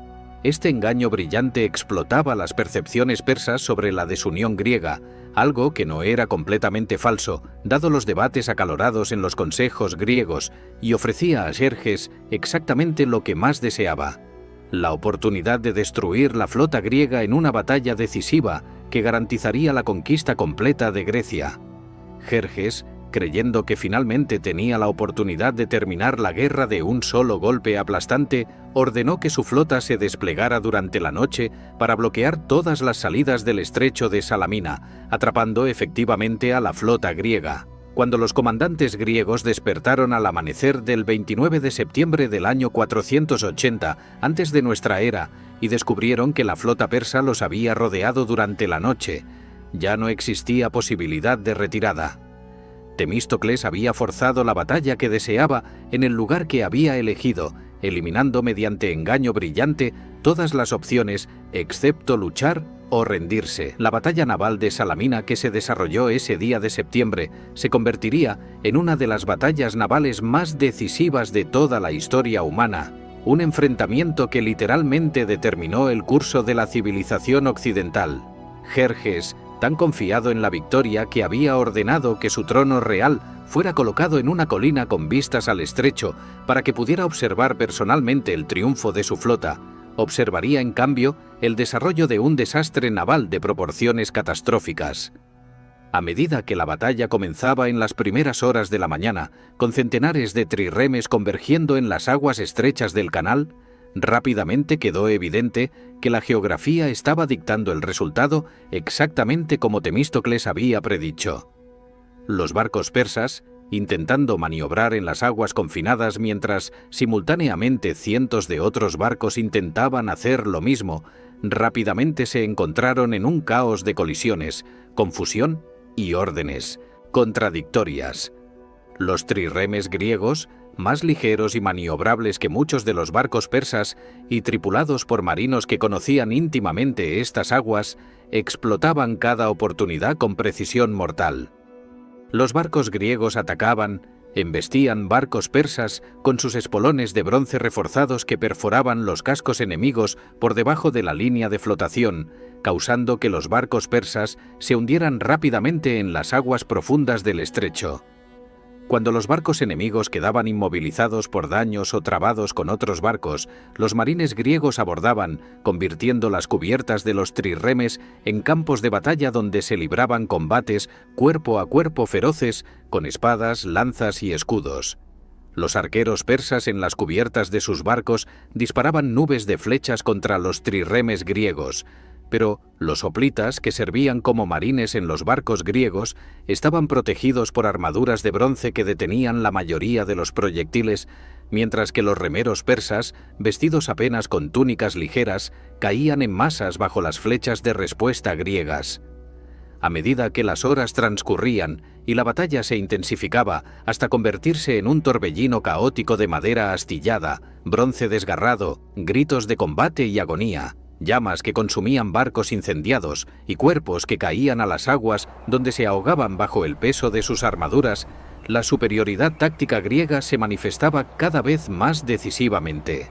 Este engaño brillante explotaba las percepciones persas sobre la desunión griega, algo que no era completamente falso, dado los debates acalorados en los consejos griegos, y ofrecía a Jerjes exactamente lo que más deseaba: la oportunidad de destruir la flota griega en una batalla decisiva que garantizaría la conquista completa de Grecia. Jerjes, creyendo que finalmente tenía la oportunidad de terminar la guerra de un solo golpe aplastante, ordenó que su flota se desplegara durante la noche para bloquear todas las salidas del estrecho de Salamina, atrapando efectivamente a la flota griega. Cuando los comandantes griegos despertaron al amanecer del 29 de septiembre del año 480 antes de nuestra era y descubrieron que la flota persa los había rodeado durante la noche, ya no existía posibilidad de retirada. Temístocles había forzado la batalla que deseaba en el lugar que había elegido, eliminando mediante engaño brillante todas las opciones excepto luchar o rendirse. La batalla naval de Salamina, que se desarrolló ese día de septiembre, se convertiría en una de las batallas navales más decisivas de toda la historia humana, un enfrentamiento que literalmente determinó el curso de la civilización occidental. Jerjes, tan confiado en la victoria que había ordenado que su trono real fuera colocado en una colina con vistas al estrecho para que pudiera observar personalmente el triunfo de su flota, observaría en cambio el desarrollo de un desastre naval de proporciones catastróficas. A medida que la batalla comenzaba en las primeras horas de la mañana, con centenares de trirremes convergiendo en las aguas estrechas del canal, rápidamente quedó evidente que la geografía estaba dictando el resultado exactamente como Temístocles había predicho. Los barcos persas, intentando maniobrar en las aguas confinadas mientras simultáneamente cientos de otros barcos intentaban hacer lo mismo, rápidamente se encontraron en un caos de colisiones, confusión y órdenes contradictorias. Los trirremes griegos, más ligeros y maniobrables que muchos de los barcos persas y tripulados por marinos que conocían íntimamente estas aguas, explotaban cada oportunidad con precisión mortal. Los barcos griegos atacaban, embestían barcos persas con sus espolones de bronce reforzados que perforaban los cascos enemigos por debajo de la línea de flotación, causando que los barcos persas se hundieran rápidamente en las aguas profundas del estrecho. Cuando los barcos enemigos quedaban inmovilizados por daños o trabados con otros barcos, los marines griegos abordaban, convirtiendo las cubiertas de los trirremes en campos de batalla donde se libraban combates cuerpo a cuerpo feroces con espadas, lanzas y escudos. Los arqueros persas en las cubiertas de sus barcos disparaban nubes de flechas contra los trirremes griegos, pero los hoplitas, que servían como marines en los barcos griegos, estaban protegidos por armaduras de bronce que detenían la mayoría de los proyectiles, mientras que los remeros persas, vestidos apenas con túnicas ligeras, caían en masas bajo las flechas de respuesta griegas. A medida que las horas transcurrían y la batalla se intensificaba hasta convertirse en un torbellino caótico de madera astillada, bronce desgarrado, gritos de combate y agonía, llamas que consumían barcos incendiados y cuerpos que caían a las aguas donde se ahogaban bajo el peso de sus armaduras, la superioridad táctica griega se manifestaba cada vez más decisivamente.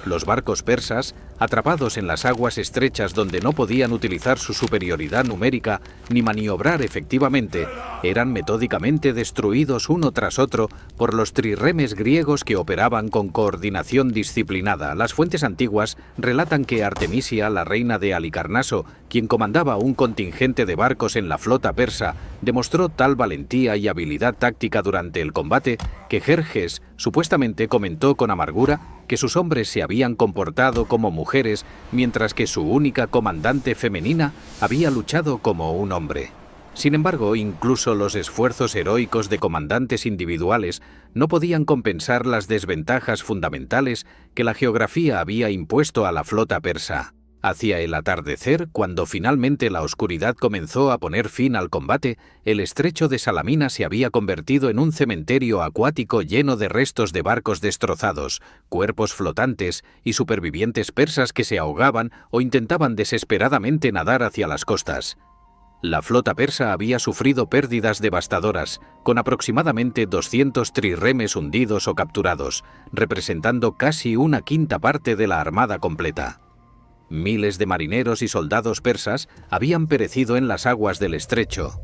Los barcos persas, atrapados en las aguas estrechas donde no podían utilizar su superioridad numérica ni maniobrar efectivamente, eran metódicamente destruidos uno tras otro por los trirremes griegos que operaban con coordinación disciplinada. Las fuentes antiguas relatan que Artemisia, la reina de Halicarnaso, quien comandaba un contingente de barcos en la flota persa, demostró tal valentía y habilidad táctica durante el combate que Jerjes supuestamente comentó con amargura que sus hombres se habían comportado como mujeres, mientras que su única comandante femenina había luchado como un hombre. Sin embargo, incluso los esfuerzos heroicos de comandantes individuales no podían compensar las desventajas fundamentales que la geografía había impuesto a la flota persa. Hacia el atardecer, cuando finalmente la oscuridad comenzó a poner fin al combate, el estrecho de Salamina se había convertido en un cementerio acuático lleno de restos de barcos destrozados, cuerpos flotantes y supervivientes persas que se ahogaban o intentaban desesperadamente nadar hacia las costas. La flota persa había sufrido pérdidas devastadoras, con aproximadamente 200 trirremes hundidos o capturados, representando casi una quinta parte de la armada completa. Miles de marineros y soldados persas habían perecido en las aguas del estrecho.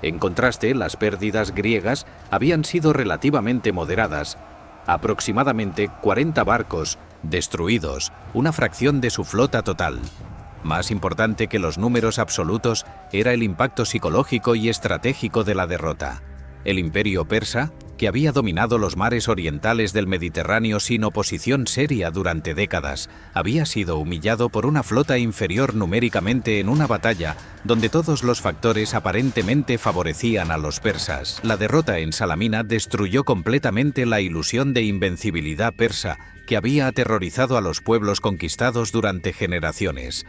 En contraste, las pérdidas griegas habían sido relativamente moderadas, aproximadamente 40 barcos destruidos, una fracción de su flota total. Más importante que los números absolutos era el impacto psicológico y estratégico de la derrota. El imperio persa, que había dominado los mares orientales del Mediterráneo sin oposición seria durante décadas, había sido humillado por una flota inferior numéricamente en una batalla donde todos los factores aparentemente favorecían a los persas. La derrota en Salamina destruyó completamente la ilusión de invencibilidad persa que había aterrorizado a los pueblos conquistados durante generaciones.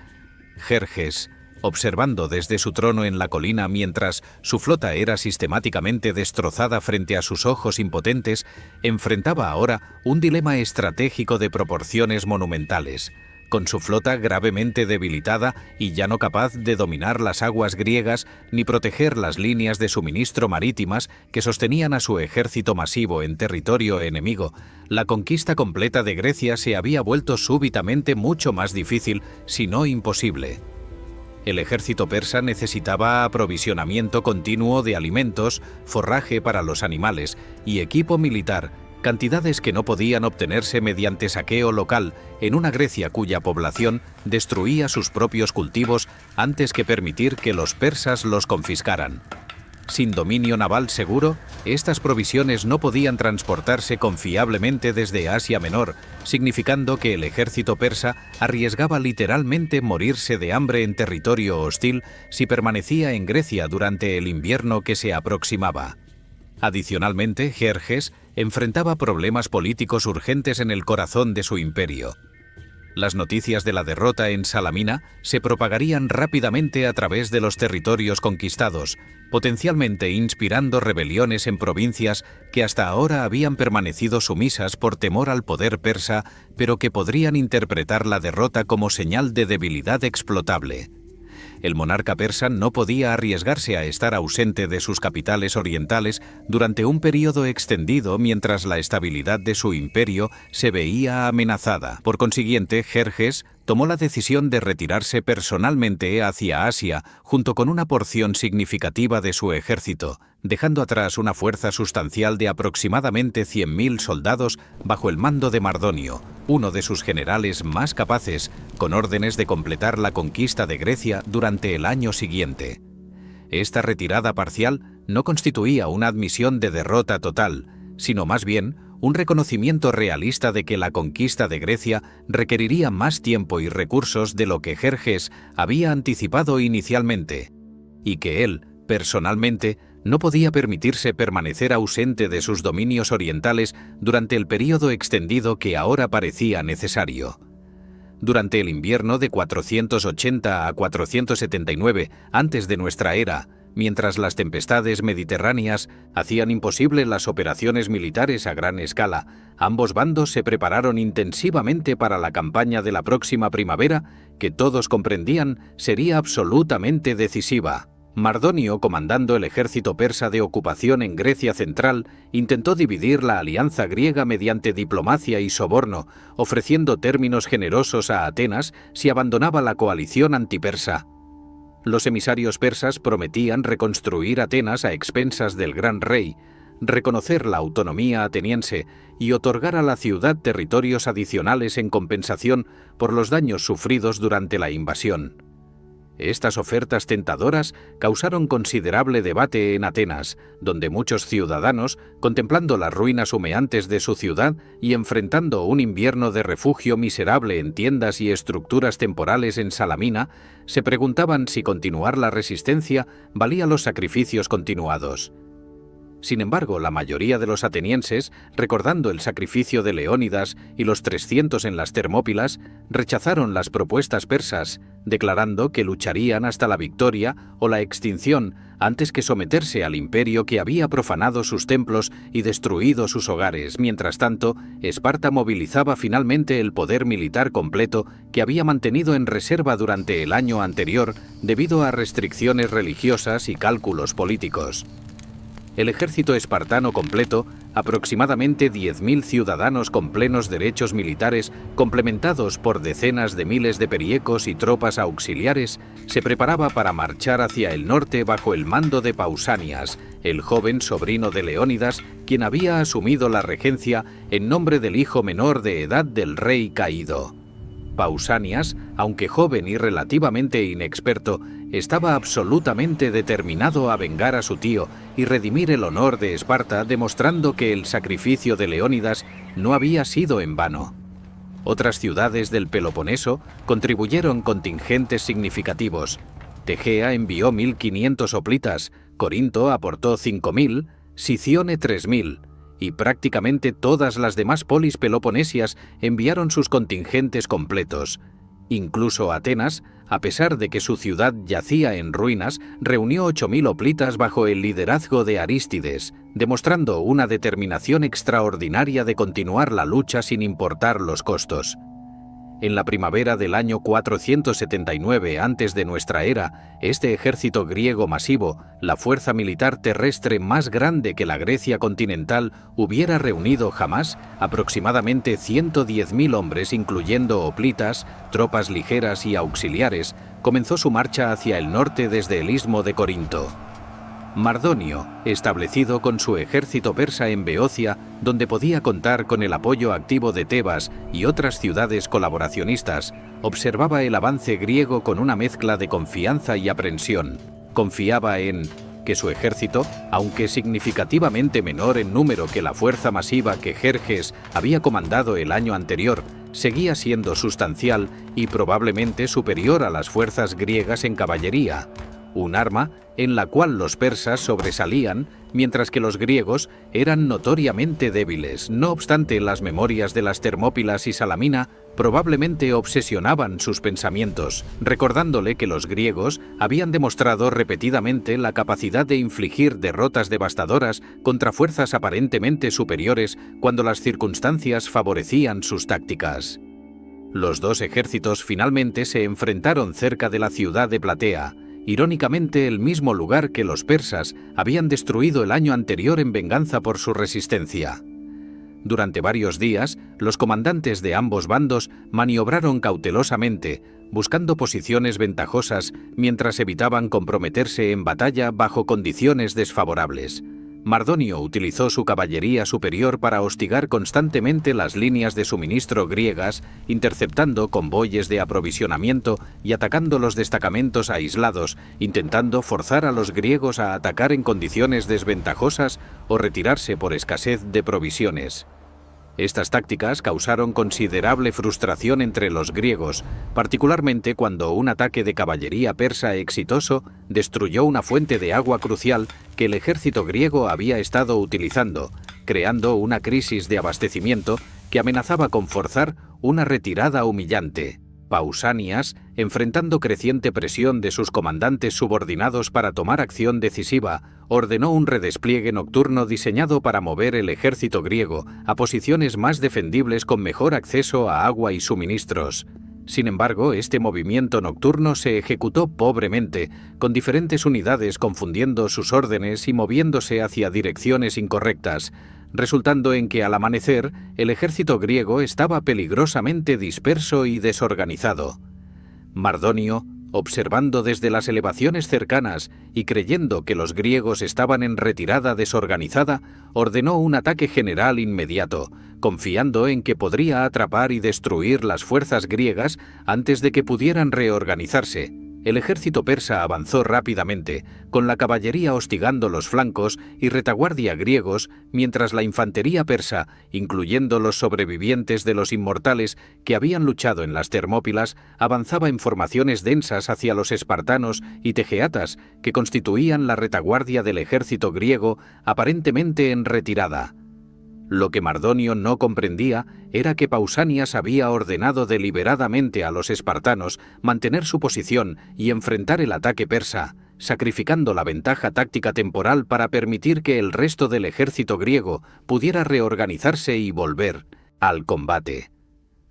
Jerjes, observando desde su trono en la colina mientras su flota era sistemáticamente destrozada frente a sus ojos impotentes, enfrentaba ahora un dilema estratégico de proporciones monumentales. Con su flota gravemente debilitada y ya no capaz de dominar las aguas griegas ni proteger las líneas de suministro marítimas que sostenían a su ejército masivo en territorio enemigo, la conquista completa de Grecia se había vuelto súbitamente mucho más difícil, si no imposible. El ejército persa necesitaba aprovisionamiento continuo de alimentos, forraje para los animales y equipo militar, cantidades que no podían obtenerse mediante saqueo local en una Grecia cuya población destruía sus propios cultivos antes que permitir que los persas los confiscaran. Sin dominio naval seguro, estas provisiones no podían transportarse confiablemente desde Asia Menor, significando que el ejército persa arriesgaba literalmente morirse de hambre en territorio hostil si permanecía en Grecia durante el invierno que se aproximaba. Adicionalmente, Jerjes enfrentaba problemas políticos urgentes en el corazón de su imperio. Las noticias de la derrota en Salamina se propagarían rápidamente a través de los territorios conquistados, potencialmente inspirando rebeliones en provincias que hasta ahora habían permanecido sumisas por temor al poder persa, pero que podrían interpretar la derrota como señal de debilidad explotable. El monarca persa no podía arriesgarse a estar ausente de sus capitales orientales durante un período extendido mientras la estabilidad de su imperio se veía amenazada. Por consiguiente, Jerjes tomó la decisión de retirarse personalmente hacia Asia junto con una porción significativa de su ejército, dejando atrás una fuerza sustancial de aproximadamente 100.000 soldados bajo el mando de Mardonio, uno de sus generales más capaces, con órdenes de completar la conquista de Grecia durante el año siguiente. Esta retirada parcial no constituía una admisión de derrota total, sino más bien un reconocimiento realista de que la conquista de Grecia requeriría más tiempo y recursos de lo que Jerjes había anticipado inicialmente, y que él, personalmente, no podía permitirse permanecer ausente de sus dominios orientales durante el período extendido que ahora parecía necesario. Durante el invierno de 480 a 479 antes de nuestra era, mientras las tempestades mediterráneas hacían imposible las operaciones militares a gran escala, ambos bandos se prepararon intensivamente para la campaña de la próxima primavera, que todos comprendían sería absolutamente decisiva. Mardonio, comandando el ejército persa de ocupación en Grecia central, intentó dividir la alianza griega mediante diplomacia y soborno, ofreciendo términos generosos a Atenas si abandonaba la coalición antipersa. Los emisarios persas prometían reconstruir Atenas a expensas del gran rey, reconocer la autonomía ateniense y otorgar a la ciudad territorios adicionales en compensación por los daños sufridos durante la invasión. Estas ofertas tentadoras causaron considerable debate en Atenas, donde muchos ciudadanos, contemplando las ruinas humeantes de su ciudad y enfrentando un invierno de refugio miserable en tiendas y estructuras temporales en Salamina, se preguntaban si continuar la resistencia valía los sacrificios continuados. Sin embargo, la mayoría de los atenienses, recordando el sacrificio de Leónidas y los 300 en las Termópilas, rechazaron las propuestas persas, declarando que lucharían hasta la victoria o la extinción antes que someterse al imperio que había profanado sus templos y destruido sus hogares. Mientras tanto, Esparta movilizaba finalmente el poder militar completo que había mantenido en reserva durante el año anterior debido a restricciones religiosas y cálculos políticos. El ejército espartano completo, aproximadamente 10.000 ciudadanos con plenos derechos militares, complementados por decenas de miles de periecos y tropas auxiliares, se preparaba para marchar hacia el norte bajo el mando de Pausanias, el joven sobrino de Leónidas, quien había asumido la regencia en nombre del hijo menor de edad del rey caído. Pausanias, aunque joven y relativamente inexperto, estaba absolutamente determinado a vengar a su tío y redimir el honor de Esparta, demostrando que el sacrificio de Leónidas no había sido en vano. Otras ciudades del Peloponeso contribuyeron contingentes significativos. Tegea envió 1.500 hoplitas, Corinto aportó 5.000, Sición 3.000, y prácticamente todas las demás polis peloponesias enviaron sus contingentes completos. Incluso Atenas, a pesar de que su ciudad yacía en ruinas, reunió 8.000 hoplitas bajo el liderazgo de Arístides, demostrando una determinación extraordinaria de continuar la lucha sin importar los costos. En la primavera del año 479 antes de nuestra era, este ejército griego masivo, la fuerza militar terrestre más grande que la Grecia continental hubiera reunido jamás, aproximadamente 110.000 hombres, incluyendo hoplitas, tropas ligeras y auxiliares, comenzó su marcha hacia el norte desde el istmo de Corinto. Mardonio, establecido con su ejército persa en Beocia, donde podía contar con el apoyo activo de Tebas y otras ciudades colaboracionistas, observaba el avance griego con una mezcla de confianza y aprensión. Confiaba en que su ejército, aunque significativamente menor en número que la fuerza masiva que Jerjes había comandado el año anterior, seguía siendo sustancial y probablemente superior a las fuerzas griegas en caballería, un arma en la cual los persas sobresalían, mientras que los griegos eran notoriamente débiles. No obstante, las memorias de las Termópilas y Salamina probablemente obsesionaban sus pensamientos, recordándole que los griegos habían demostrado repetidamente la capacidad de infligir derrotas devastadoras contra fuerzas aparentemente superiores cuando las circunstancias favorecían sus tácticas. Los dos ejércitos finalmente se enfrentaron cerca de la ciudad de Platea, irónicamente el mismo lugar que los persas habían destruido el año anterior en venganza por su resistencia. Durante varios días, los comandantes de ambos bandos maniobraron cautelosamente, buscando posiciones ventajosas mientras evitaban comprometerse en batalla bajo condiciones desfavorables. Mardonio utilizó su caballería superior para hostigar constantemente las líneas de suministro griegas, interceptando convoyes de aprovisionamiento y atacando los destacamentos aislados, intentando forzar a los griegos a atacar en condiciones desventajosas o retirarse por escasez de provisiones. Estas tácticas causaron considerable frustración entre los griegos, particularmente cuando un ataque de caballería persa exitoso destruyó una fuente de agua crucial que el ejército griego había estado utilizando, creando una crisis de abastecimiento que amenazaba con forzar una retirada humillante. Pausanias, enfrentando creciente presión de sus comandantes subordinados para tomar acción decisiva, ordenó un redespliegue nocturno diseñado para mover el ejército griego a posiciones más defendibles con mejor acceso a agua y suministros. Sin embargo, este movimiento nocturno se ejecutó pobremente, con diferentes unidades confundiendo sus órdenes y moviéndose hacia direcciones incorrectas, resultando en que al amanecer el ejército griego estaba peligrosamente disperso y desorganizado. Mardonio, observando desde las elevaciones cercanas y creyendo que los griegos estaban en retirada desorganizada, ordenó un ataque general inmediato, confiando en que podría atrapar y destruir las fuerzas griegas antes de que pudieran reorganizarse. El ejército persa avanzó rápidamente, con la caballería hostigando los flancos y retaguardia griegos, mientras la infantería persa, incluyendo los sobrevivientes de los inmortales que habían luchado en las Termópilas, avanzaba en formaciones densas hacia los espartanos y tegeatas, que constituían la retaguardia del ejército griego, aparentemente en retirada. Lo que Mardonio no comprendía era que Pausanias había ordenado deliberadamente a los espartanos mantener su posición y enfrentar el ataque persa, sacrificando la ventaja táctica temporal para permitir que el resto del ejército griego pudiera reorganizarse y volver al combate.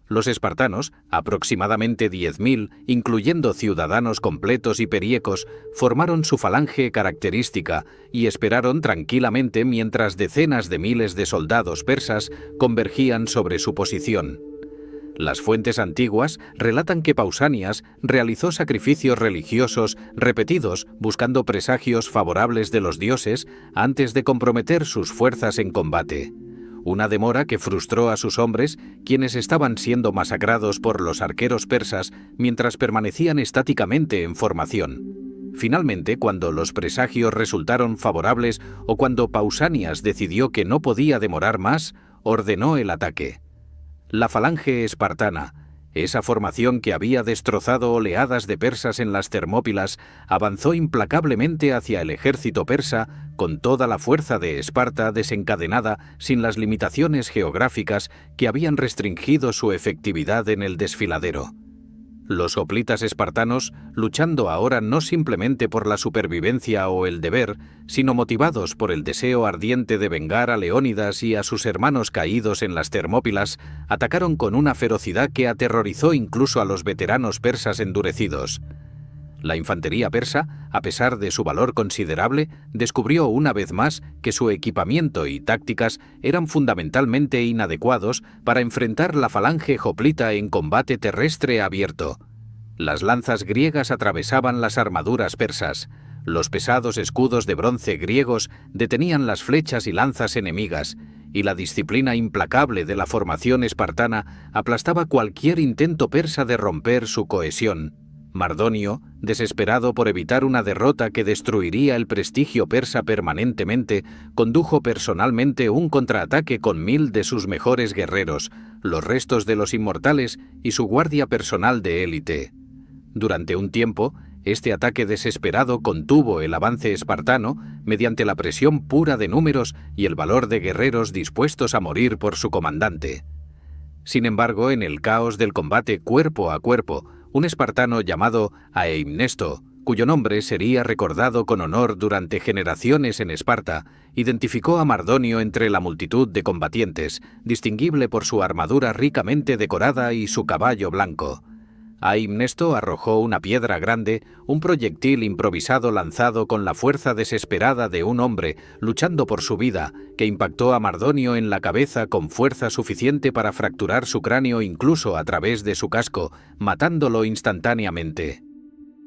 Los espartanos, aproximadamente 10.000, incluyendo ciudadanos completos y periecos, formaron su falange característica y esperaron tranquilamente mientras decenas de miles de soldados persas convergían sobre su posición. Las fuentes antiguas relatan que Pausanias realizó sacrificios religiosos repetidos buscando presagios favorables de los dioses antes de comprometer sus fuerzas en combate. una demora que frustró a sus hombres, quienes estaban siendo masacrados por los arqueros persas mientras permanecían estáticamente en formación. Finalmente, cuando los presagios resultaron favorables o cuando Pausanias decidió que no podía demorar más, ordenó el ataque. La falange espartana, esa formación que había destrozado oleadas de persas en las Termópilas, avanzó implacablemente hacia el ejército persa con toda la fuerza de Esparta desencadenada sin las limitaciones geográficas que habían restringido su efectividad en el desfiladero. Los hoplitas espartanos, luchando ahora no simplemente por la supervivencia o el deber, sino motivados por el deseo ardiente de vengar a Leónidas y a sus hermanos caídos en las Termópilas, atacaron con una ferocidad que aterrorizó incluso a los veteranos persas endurecidos. La infantería persa, a pesar de su valor considerable, descubrió una vez más que su equipamiento y tácticas eran fundamentalmente inadecuados para enfrentar la falange hoplita en combate terrestre abierto. Las lanzas griegas atravesaban las armaduras persas. Los pesados escudos de bronce griegos detenían las flechas y lanzas enemigas, y la disciplina implacable de la formación espartana aplastaba cualquier intento persa de romper su cohesión. Mardonio, desesperado por evitar una derrota que destruiría el prestigio persa permanentemente, condujo personalmente un contraataque con 1000 de sus mejores guerreros, los restos de los inmortales y su guardia personal de élite. Durante un tiempo, este ataque desesperado contuvo el avance espartano mediante la presión pura de números y el valor de guerreros dispuestos a morir por su comandante. Sin embargo, en el caos del combate cuerpo a cuerpo, un espartano llamado Aeimnesto, cuyo nombre sería recordado con honor durante generaciones en Esparta, identificó a Mardonio entre la multitud de combatientes, distinguible por su armadura ricamente decorada y su caballo blanco. Aeimnesto arrojó una piedra grande, un proyectil improvisado lanzado con la fuerza desesperada de un hombre luchando por su vida, que impactó a Mardonio en la cabeza con fuerza suficiente para fracturar su cráneo incluso a través de su casco, matándolo instantáneamente.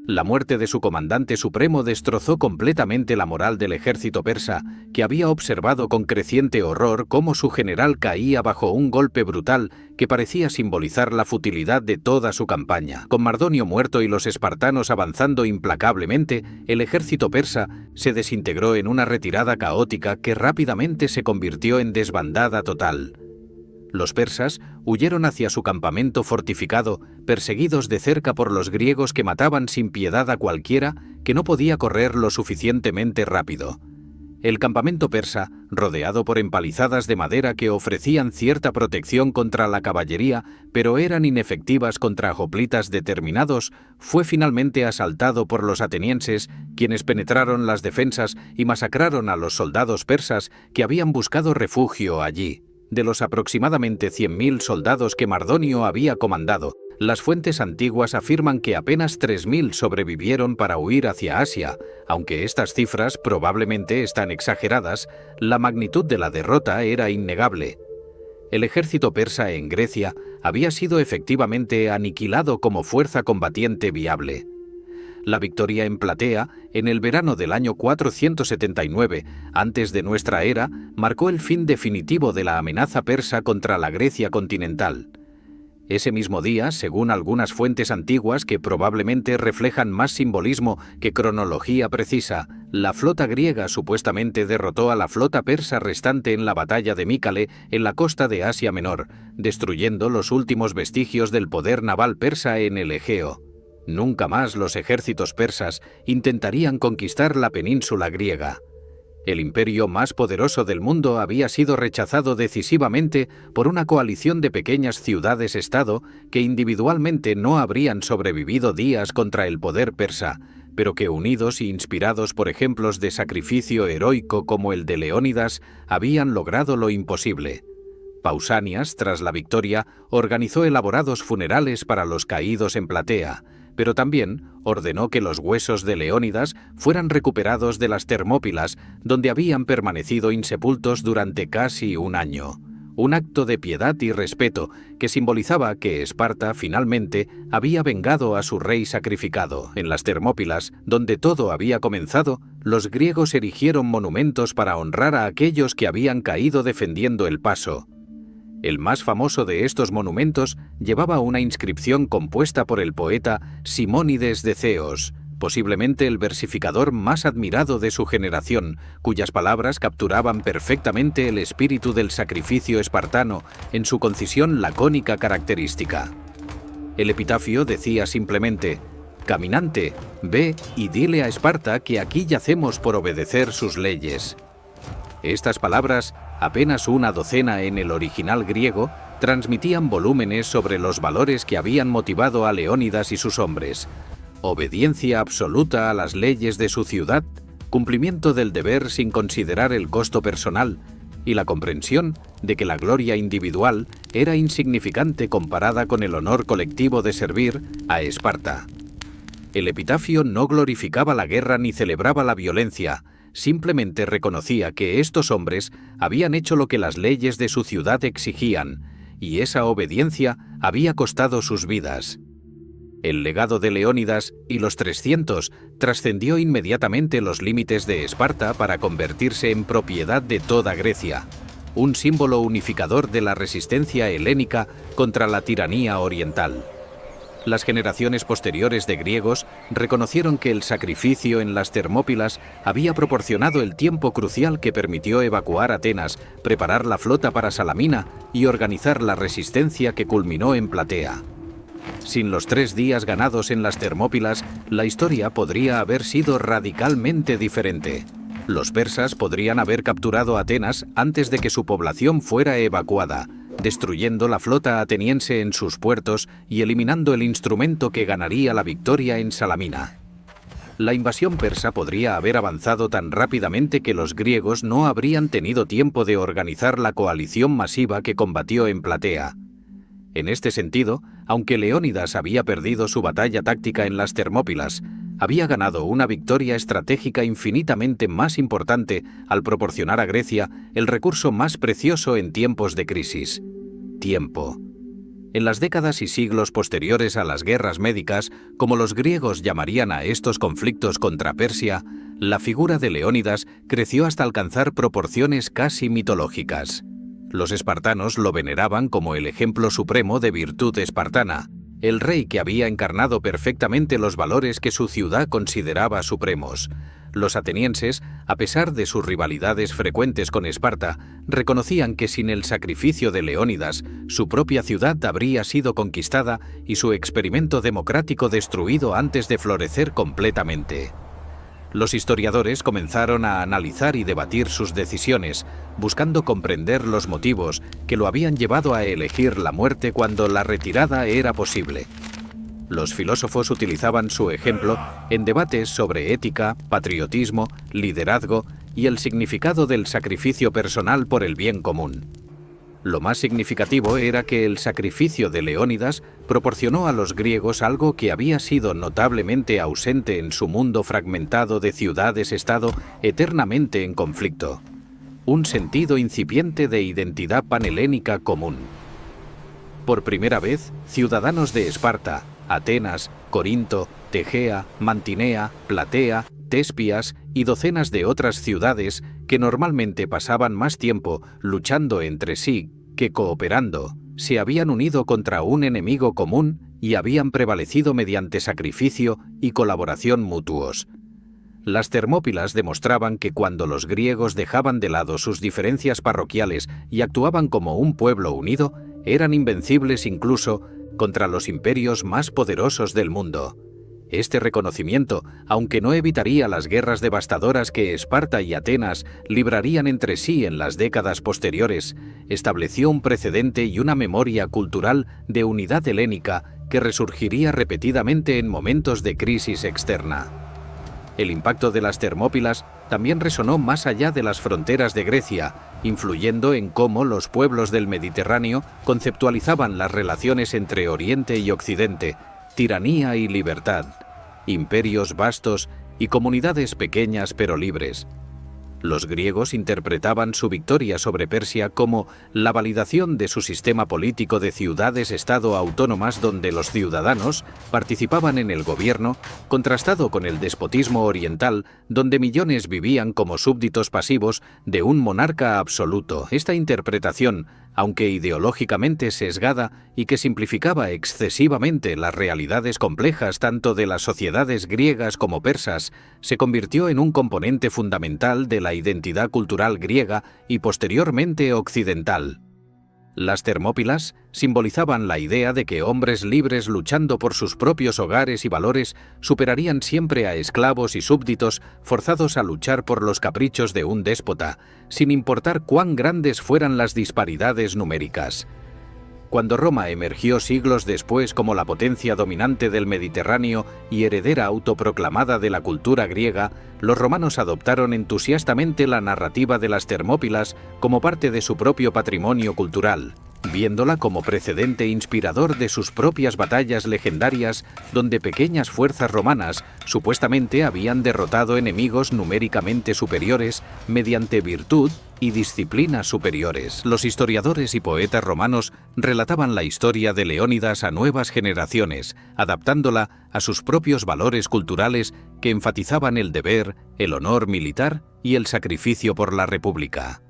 La muerte de su comandante supremo destrozó completamente la moral del ejército persa, que había observado con creciente horror cómo su general caía bajo un golpe brutal que parecía simbolizar la futilidad de toda su campaña. Con Mardonio muerto y los espartanos avanzando implacablemente, el ejército persa se desintegró en una retirada caótica que rápidamente se convirtió en desbandada total. Los persas huyeron hacia su campamento fortificado, perseguidos de cerca por los griegos que mataban sin piedad a cualquiera que no podía correr lo suficientemente rápido. El campamento persa, rodeado por empalizadas de madera que ofrecían cierta protección contra la caballería, pero eran inefectivas contra hoplitas determinados, fue finalmente asaltado por los atenienses, quienes penetraron las defensas y masacraron a los soldados persas que habían buscado refugio allí. De los aproximadamente 100.000 soldados que Mardonio había comandado, las fuentes antiguas afirman que apenas 3.000 sobrevivieron para huir hacia Asia. Aunque estas cifras probablemente están exageradas, la magnitud de la derrota era innegable. El ejército persa en Grecia había sido efectivamente aniquilado como fuerza combatiente viable. La victoria en Platea, en el verano del año 479, antes de nuestra era, marcó el fin definitivo de la amenaza persa contra la Grecia continental. Ese mismo día, según algunas fuentes antiguas que probablemente reflejan más simbolismo que cronología precisa, la flota griega supuestamente derrotó a la flota persa restante en la batalla de Mícale en la costa de Asia Menor, destruyendo los últimos vestigios del poder naval persa en el Egeo. Nunca más los ejércitos persas intentarían conquistar la península griega. El imperio más poderoso del mundo había sido rechazado decisivamente por una coalición de pequeñas ciudades-estado que individualmente no habrían sobrevivido días contra el poder persa, pero que unidos e inspirados por ejemplos de sacrificio heroico como el de Leónidas, habían logrado lo imposible. Pausanias, tras la victoria, organizó elaborados funerales para los caídos en Platea, pero también ordenó que los huesos de Leónidas fueran recuperados de las Termópilas, donde habían permanecido insepultos durante casi un año. un acto de piedad y respeto que simbolizaba que Esparta finalmente había vengado a su rey sacrificado. En las Termópilas, donde todo había comenzado, los griegos erigieron monumentos para honrar a aquellos que habían caído defendiendo el paso. El más famoso de estos monumentos llevaba una inscripción compuesta por el poeta Simónides de Ceos, posiblemente el versificador más admirado de su generación, cuyas palabras capturaban perfectamente el espíritu del sacrificio espartano en su concisión lacónica característica. El epitafio decía simplemente: «Caminante, ve y dile a Esparta que aquí yacemos por obedecer sus leyes». Estas palabras, apenas una docena en el original griego, transmitían volúmenes sobre los valores que habían motivado a Leónidas y sus hombres: obediencia absoluta a las leyes de su ciudad, cumplimiento del deber sin considerar el costo personal, y la comprensión de que la gloria individual era insignificante comparada con el honor colectivo de servir a Esparta. El epitafio no glorificaba la guerra ni celebraba la violencia, simplemente reconocía que estos hombres habían hecho lo que las leyes de su ciudad exigían, y esa obediencia había costado sus vidas. El legado de Leónidas y los 300 trascendió inmediatamente los límites de Esparta para convertirse en propiedad de toda Grecia, un símbolo unificador de la resistencia helénica contra la tiranía oriental. Las generaciones posteriores de griegos reconocieron que el sacrificio en las Termópilas había proporcionado el tiempo crucial que permitió evacuar Atenas, preparar la flota para Salamina y organizar la resistencia que culminó en Platea. Sin los 3 días ganados en las Termópilas, la historia podría haber sido radicalmente diferente. Los persas podrían haber capturado Atenas antes de que su población fuera evacuada, destruyendo la flota ateniense en sus puertos y eliminando el instrumento que ganaría la victoria en Salamina. La invasión persa podría haber avanzado tan rápidamente que los griegos no habrían tenido tiempo de organizar la coalición masiva que combatió en Platea. En este sentido, aunque Leónidas había perdido su batalla táctica en las Termópilas, había ganado una victoria estratégica infinitamente más importante al proporcionar a Grecia el recurso más precioso en tiempos de crisis: tiempo. En las décadas y siglos posteriores a las guerras médicas, como los griegos llamarían a estos conflictos contra Persia, la figura de Leónidas creció hasta alcanzar proporciones casi mitológicas. Los espartanos lo veneraban como el ejemplo supremo de virtud espartana, el rey que había encarnado perfectamente los valores que su ciudad consideraba supremos. Los atenienses, a pesar de sus rivalidades frecuentes con Esparta, reconocían que sin el sacrificio de Leónidas, su propia ciudad habría sido conquistada y su experimento democrático destruido antes de florecer completamente. Los historiadores comenzaron a analizar y debatir sus decisiones, buscando comprender los motivos que lo habían llevado a elegir la muerte cuando la retirada era posible. Los filósofos utilizaban su ejemplo en debates sobre ética, patriotismo, liderazgo y el significado del sacrificio personal por el bien común. Lo más significativo era que el sacrificio de Leónidas proporcionó a los griegos algo que había sido notablemente ausente en su mundo fragmentado de ciudades-estado eternamente en conflicto: un sentido incipiente de identidad panhelénica común. Por primera vez, ciudadanos de Esparta, Atenas, Corinto, Tegea, Mantinea, Platea, Tespias y docenas de otras ciudades que normalmente pasaban más tiempo luchando entre sí que cooperando, se habían unido contra un enemigo común y habían prevalecido mediante sacrificio y colaboración mutuos. Las Termópilas demostraban que cuando los griegos dejaban de lado sus diferencias parroquiales y actuaban como un pueblo unido, eran invencibles incluso contra los imperios más poderosos del mundo. Este reconocimiento, aunque no evitaría las guerras devastadoras que Esparta y Atenas librarían entre sí en las décadas posteriores, estableció un precedente y una memoria cultural de unidad helénica que resurgiría repetidamente en momentos de crisis externa. El impacto de las Termópilas también resonó más allá de las fronteras de Grecia, influyendo en cómo los pueblos del Mediterráneo conceptualizaban las relaciones entre Oriente y Occidente, tiranía y libertad, imperios vastos y comunidades pequeñas pero libres. Los griegos interpretaban su victoria sobre Persia como la validación de su sistema político de ciudades-estado autónomas donde los ciudadanos participaban en el gobierno, contrastado con el despotismo oriental donde millones vivían como súbditos pasivos de un monarca absoluto. Esta interpretación, aunque ideológicamente sesgada y que simplificaba excesivamente las realidades complejas tanto de las sociedades griegas como persas, se convirtió en un componente fundamental de la identidad cultural griega y posteriormente occidental. Las Termópilas simbolizaban la idea de que hombres libres luchando por sus propios hogares y valores superarían siempre a esclavos y súbditos forzados a luchar por los caprichos de un déspota, sin importar cuán grandes fueran las disparidades numéricas. Cuando Roma emergió siglos después como la potencia dominante del Mediterráneo y heredera autoproclamada de la cultura griega, los romanos adoptaron entusiastamente la narrativa de las Termópilas como parte de su propio patrimonio cultural, viéndola como precedente inspirador de sus propias batallas legendarias donde pequeñas fuerzas romanas supuestamente habían derrotado enemigos numéricamente superiores mediante virtud y disciplinas superiores. Los historiadores y poetas romanos relataban la historia de Leónidas a nuevas generaciones, adaptándola a sus propios valores culturales que enfatizaban el deber, el honor militar y el sacrificio por la república.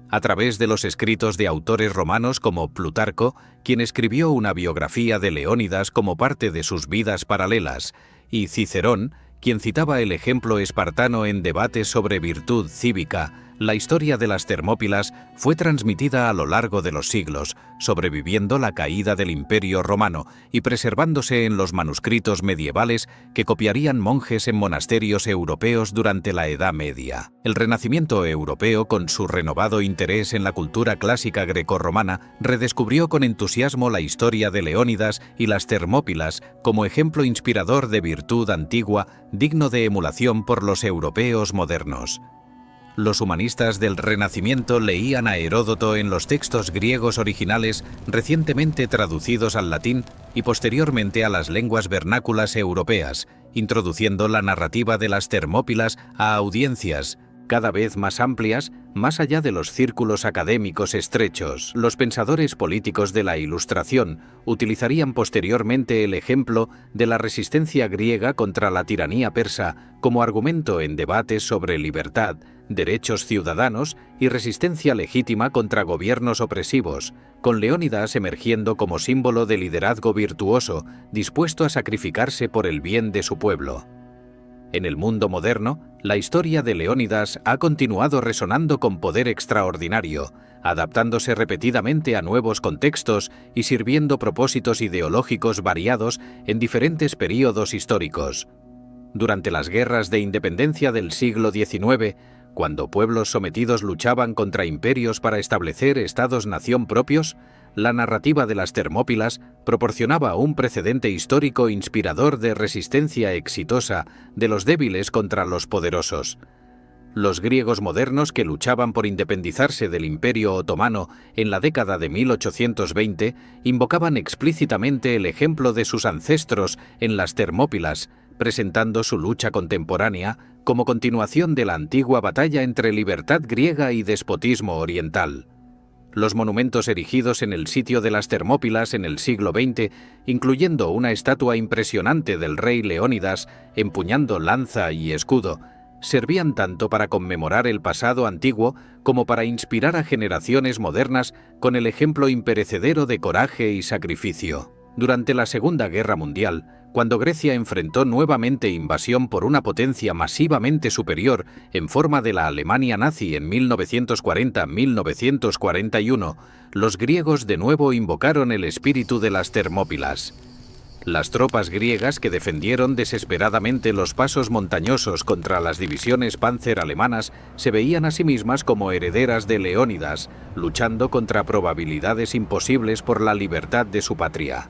A través de los escritos de autores romanos como Plutarco, quien escribió una biografía de Leónidas como parte de sus vidas paralelas, y Cicerón, quien citaba el ejemplo espartano en debates sobre virtud cívica, la historia de las Termópilas fue transmitida a lo largo de los siglos, sobreviviendo la caída del Imperio Romano y preservándose en los manuscritos medievales que copiarían monjes en monasterios europeos durante la Edad Media. El Renacimiento europeo, con su renovado interés en la cultura clásica grecorromana, redescubrió con entusiasmo la historia de Leónidas y las Termópilas como ejemplo inspirador de virtud antigua, digno de emulación por los europeos modernos. Los humanistas del Renacimiento leían a Heródoto en los textos griegos originales recientemente traducidos al latín y posteriormente a las lenguas vernáculas europeas, introduciendo la narrativa de las Termópilas a audiencias cada vez más amplias, más allá de los círculos académicos estrechos. Los pensadores políticos de la Ilustración utilizarían posteriormente el ejemplo de la resistencia griega contra la tiranía persa como argumento en debates sobre libertad, derechos ciudadanos y resistencia legítima contra gobiernos opresivos, con Leónidas emergiendo como símbolo de liderazgo virtuoso, dispuesto a sacrificarse por el bien de su pueblo. En el mundo moderno, la historia de Leónidas ha continuado resonando con poder extraordinario, adaptándose repetidamente a nuevos contextos y sirviendo propósitos ideológicos variados en diferentes períodos históricos. Durante las guerras de independencia del siglo XIX, cuando pueblos sometidos luchaban contra imperios para establecer estados-nación propios, la narrativa de las Termópilas proporcionaba un precedente histórico inspirador de resistencia exitosa de los débiles contra los poderosos. Los griegos modernos que luchaban por independizarse del Imperio Otomano en la década de 1820 invocaban explícitamente el ejemplo de sus ancestros en las Termópilas, presentando su lucha contemporánea como continuación de la antigua batalla entre libertad griega y despotismo oriental. Los monumentos erigidos en el sitio de las Termópilas en el siglo XX, incluyendo una estatua impresionante del rey Leónidas empuñando lanza y escudo, servían tanto para conmemorar el pasado antiguo como para inspirar a generaciones modernas con el ejemplo imperecedero de coraje y sacrificio. Durante la Segunda Guerra Mundial, cuando Grecia enfrentó nuevamente invasión por una potencia masivamente superior en forma de la Alemania nazi en 1940-1941, los griegos de nuevo invocaron el espíritu de las Termópilas. Las tropas griegas que defendieron desesperadamente los pasos montañosos contra las divisiones Panzer alemanas se veían a sí mismas como herederas de Leónidas, luchando contra probabilidades imposibles por la libertad de su patria.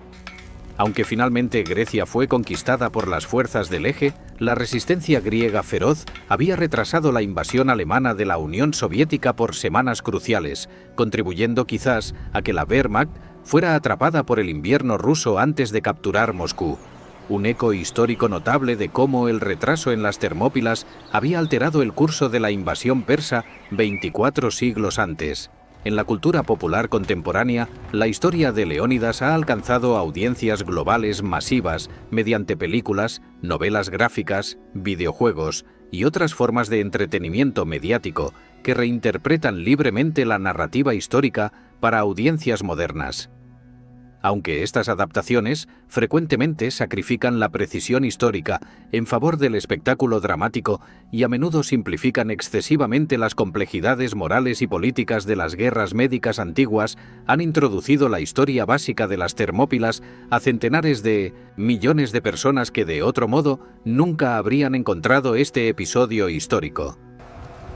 Aunque finalmente Grecia fue conquistada por las fuerzas del Eje, la resistencia griega feroz había retrasado la invasión alemana de la Unión Soviética por semanas cruciales, contribuyendo quizás a que la Wehrmacht fuera atrapada por el invierno ruso antes de capturar Moscú. un eco histórico notable de cómo el retraso en las Termópilas había alterado el curso de la invasión persa 24 siglos antes. En la cultura popular contemporánea, la historia de Leónidas ha alcanzado audiencias globales masivas mediante películas, novelas gráficas, videojuegos y otras formas de entretenimiento mediático que reinterpretan libremente la narrativa histórica para audiencias modernas. Aunque estas adaptaciones frecuentemente sacrifican la precisión histórica en favor del espectáculo dramático y a menudo simplifican excesivamente las complejidades morales y políticas de las guerras médicas antiguas, han introducido la historia básica de las Termópilas a centenares de millones de personas que de otro modo nunca habrían encontrado este episodio histórico.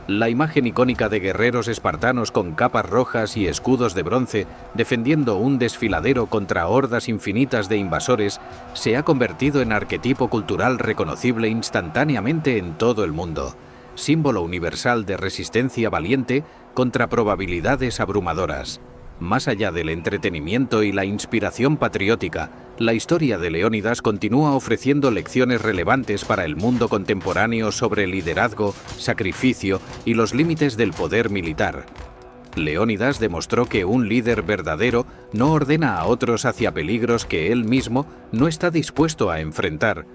La imagen icónica de guerreros espartanos con capas rojas y escudos de bronce defendiendo un desfiladero contra hordas infinitas de invasores se ha convertido en arquetipo cultural reconocible instantáneamente en todo el mundo, símbolo universal de resistencia valiente contra probabilidades abrumadoras. Más allá del entretenimiento y la inspiración patriótica, la historia de Leónidas continúa ofreciendo lecciones relevantes para el mundo contemporáneo sobre liderazgo, sacrificio y los límites del poder militar. Leónidas demostró que un líder verdadero no ordena a otros hacia peligros que él mismo no está dispuesto a enfrentar,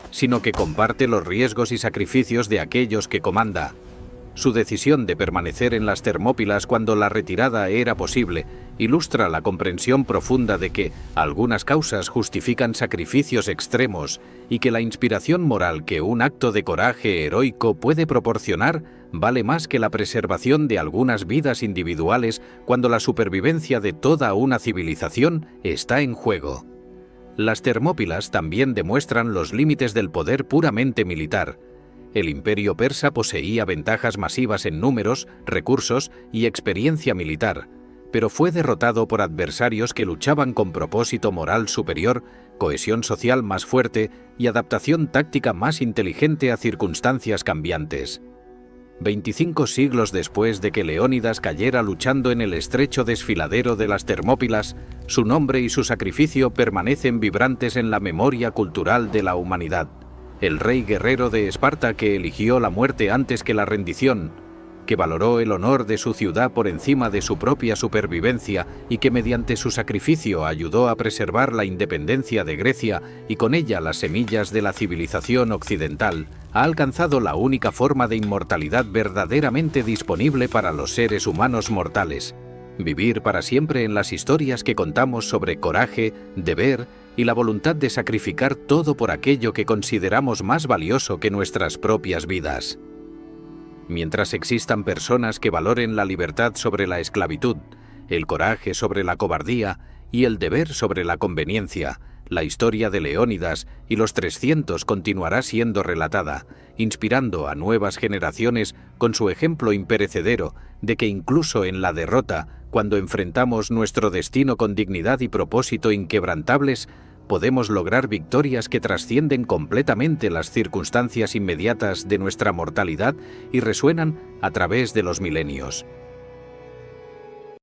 sino que comparte los riesgos y sacrificios de aquellos que comanda. Su decisión de permanecer en las Termópilas cuando la retirada era posible ilustra la comprensión profunda de que algunas causas justifican sacrificios extremos y que la inspiración moral que un acto de coraje heroico puede proporcionar vale más que la preservación de algunas vidas individuales cuando la supervivencia de toda una civilización está en juego. Las Termópilas también demuestran los límites del poder puramente militar. El imperio persa poseía ventajas masivas en números, recursos y experiencia militar, pero fue derrotado por adversarios que luchaban con propósito moral superior, cohesión social más fuerte y adaptación táctica más inteligente a circunstancias cambiantes. 25 siglos después de que Leónidas cayera luchando en el estrecho desfiladero de las Termópilas, su nombre y su sacrificio permanecen vibrantes en la memoria cultural de la humanidad. El rey guerrero de Esparta que eligió la muerte antes que la rendición, que valoró el honor de su ciudad por encima de su propia supervivencia y que mediante su sacrificio ayudó a preservar la independencia de Grecia y con ella las semillas de la civilización occidental, ha alcanzado la única forma de inmortalidad verdaderamente disponible para los seres humanos mortales: vivir para siempre en las historias que contamos sobre coraje, deber y la voluntad de sacrificar todo por aquello que consideramos más valioso que nuestras propias vidas. Mientras existan personas que valoren la libertad sobre la esclavitud, el coraje sobre la cobardía y el deber sobre la conveniencia, la historia de Leónidas y los 300 continuará siendo relatada, inspirando a nuevas generaciones con su ejemplo imperecedero de que incluso en la derrota, cuando enfrentamos nuestro destino con dignidad y propósito inquebrantables, podemos lograr victorias que trascienden completamente las circunstancias inmediatas de nuestra mortalidad y resuenan a través de los milenios.